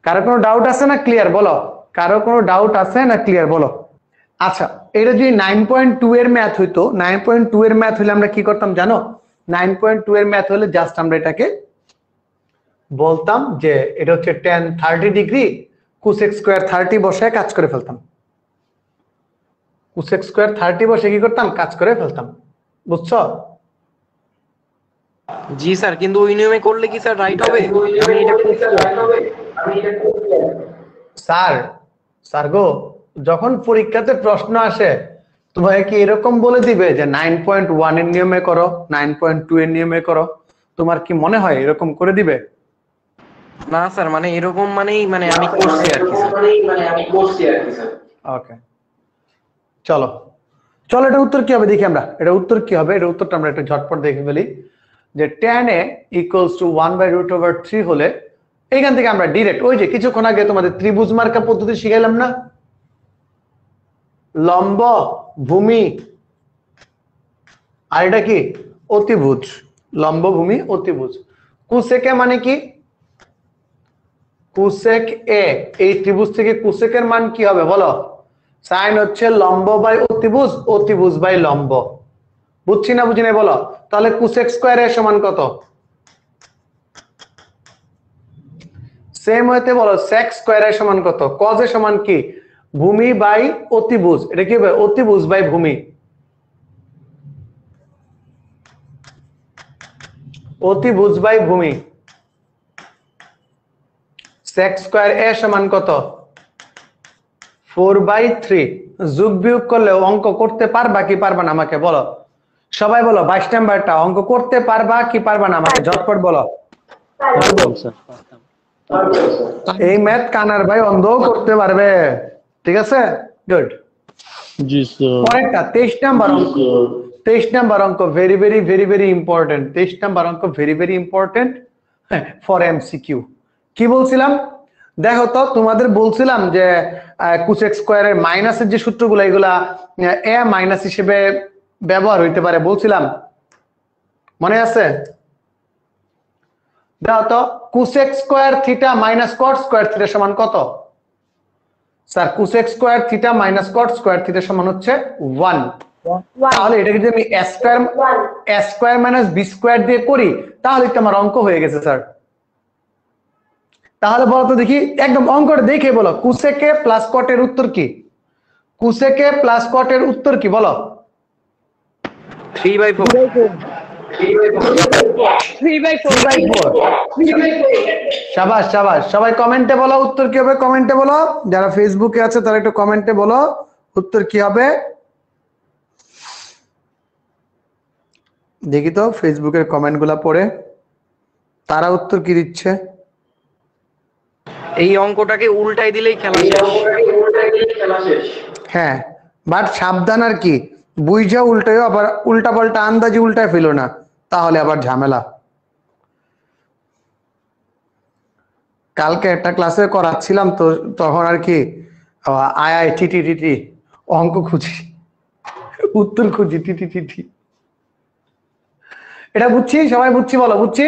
কারো কোনো ডাউট আছে না ক্লিয়ার বলো, কারো কোনো ডাউট আছে না ক্লিয়ার বলো। আচ্ছা, এটা যদি 9.2 এর ম্যাথ হইতো, 9.2 এর ম্যাথ হলে আমরা কি করতাম জানো, 9.2 এর ম্যাথ হলে জাস্ট আমরা এটাকে বলতাম যে এটা হচ্ছে tan 30 ডিগ্রি cosec স্কয়ার 30 বসে কাজ করে ফেলতাম, cosec স্কয়ার 30 বসে কি করতাম, কাজ করে ফেলতাম, বুঝছো? জি স্যার, কিন্তু ওই নিয়মে করলে কি স্যার রাইট হবে? আমি এটা স্যার, স্যার গো, যখন পরীক্ষাতে প্রশ্ন আসে তোমাকে কি এরকম বলে দিবে যে 9.1 এর নিয়মে করো, 9.2 এর নিয়মে করো? তোমার কি মনে হয় এরকম করে দিবে? না স্যার, মানে এরকম মানে আমি করছি আর কি স্যার। ওকে, চলো চলো, এটা উত্তর কি হবে দেখি আমরা, এটা উত্তর কি হবে, এটা উত্তরটা আমরা একটু ঝটপট দেখে ফেলি। যে tan a equals to 1/√3 হলে এইখান থেকে আমরা ডাইরেক্ট ওই যে কিছুক্ষণ আগে তোমাদের ত্রিভুজ মার্কা পদ্ধতি শিখাইলাম না, লম্ব ভূমি আর এটা কি অতিভুজ, লম্ব ভূমি অতিভুজ। কোসেকে মানে কি? কোসেক এ, এই ত্রিভুজ থেকে কোসেকের মান কি হবে বলো? সাইন হচ্ছে লম্ব বাই অতিভুজ, অতিভুজ বাই লম্ব। বুঝছি না বুঝি না বলো? তাহলে কোসেক স্কয়ার এর সমান কত? সেম হইতে বলো সেক স্কয়ার এর সমান কত? কজ এর সমান কি? ভূমি বাই অতিভুজ। এটা কি হবে? অতিভুজ বাই ভূমি। অতিভুজ বাই ভূমি। সেক স্কয়ার এর সমান কত? 4/3। যোগ বিয়োগ করলে অঙ্ক করতে পারবা কি পারবা না আমাকে বলো? সবাই বলো 22 নাম্বারটা অঙ্ক করতে পারবা কি পারবা না আমাকে ঝটপট বলো। পারতাম স্যার, পারতাম। এই ম্যাথ কানার ভাই অন্ধও করতে পারবে। ঠিক আছে, গুড। জি স্যার। পরেরটা 23 নাম্বার অঙ্ক। 23 নাম্বার অঙ্ক very very very very important. 23 number অঙ্ক very very important for MCQ. কি বলছিলাম দেখো তো, তোমাদের বলছিলাম যে কোসেক স্কয়ারের মাইনাসের যে সূত্রগুলো এগুলা এ মাইনাস হিসেবে ব্যবহার হইতে পারে বলছিলাম, মনে আছে? দেখো তো কোসেক স্কয়ার থিটা মাইনাস কট স্কয়ার থিটা সমান কত? Sir cosec square theta minus কট স্কয়ার থিটা সমান হচ্ছে 1। তাহলে এটাকে যদি আমি এ স্কয়ার মাইনাস বি স্কয়ার দিয়ে করি তাহলে তো আমার অঙ্ক হয়ে গেছে স্যার। তাহলে বলো তো দেখি, একদম অঙ্কটা দেখে বলো কোসেকে প্লাস কটের উত্তর কি? কোসেকে প্লাস কটের উত্তর কি বলো? 3/4। 3/4। শাবাশ শাবাশ, সবাই কমেন্টে বলো উত্তর কি হবে, কমেন্টে বলো। যারা ফেসবুকে আছে তারা একটু কমেন্টে বলো উত্তর কি হবে। দেখি তো ফেসবুকের কমেন্ট গুলা পড়ে তারা উত্তর কি দিচ্ছে। এই অঙ্কটাকে উল্টাই দিলেই খেলা শেষ। হ্যাঁ, বাট সাবধান আর কি, বুঝা উল্টায় আবার উল্টা পাল্টা আন্দাজি উল্টায় ফেলো না, তাহলে আবার ঝামেলা। কালকে একটা ক্লাসে করাচ্ছিলাম তো তখন আর কি আয় টিটি টিটি অঙ্ক খুঁজি, উত্তর খুঁজি টিটি টিটি। এটা বুঝছি, সবাই বুঝছি বলো বুঝছি।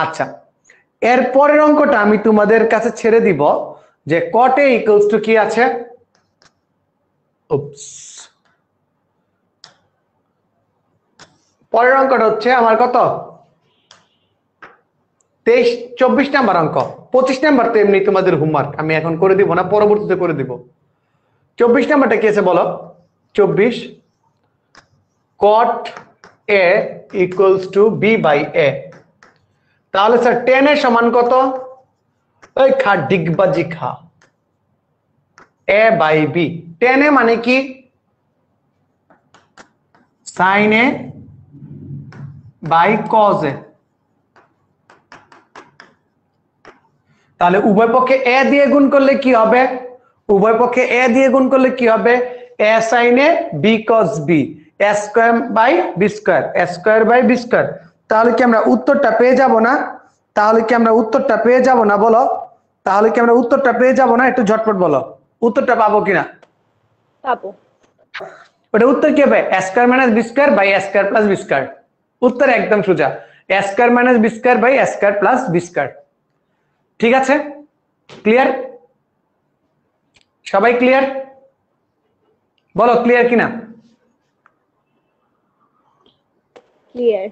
আচ্ছা, এর পরের অঙ্কটা আমি তোমাদের কাছে ছেড়ে দিব যে কটে ইকুয়ালস টু কি আছে। পরের অঙ্কটা হচ্ছে আমার কত 24 নাম্বার অঙ্ক। 25 নাম্বার তো এমনি তোমাদের হোমওয়ার্ক, আমি এখন করে দিব না, পরবর্তীতে করে দিব। 24 নাম্বারটা কি আছে বলো? 24 cot a equals to b by a। তাহলে স্যার 10 এর সমান কত? ওই খা ডিগবাজি খা, a by b। 10 এ মানে কি? sin a by cos a। তাহলে উভয় পক্ষে a দিয়ে গুণ করলে কি হবে? উভয় পক্ষে a দিয়ে গুণ করলে কি হবে? a sin a b cos b, a square by b square, a square by b square. তাহলে কি আমরা উত্তরটা পেয়ে যাব না? তাহলে কি আমরা উত্তরটা পেয়ে যাব না বলো? তাহলে কি আমরা উত্তরটা পেয়ে যাব না? একটু ঝটপট বলো উত্তরটা পাবো কিনা। পাবো। ওটা উত্তর কি হবে? a square minus b square by a square plus b square. উত্তর একদম সোজা, a square minus b square by a square plus b square. ঠিক আছে, ক্লিয়ার? সবাই ক্লিয়ার বলো, ক্লিয়ার কিনা? ক্লিয়ার।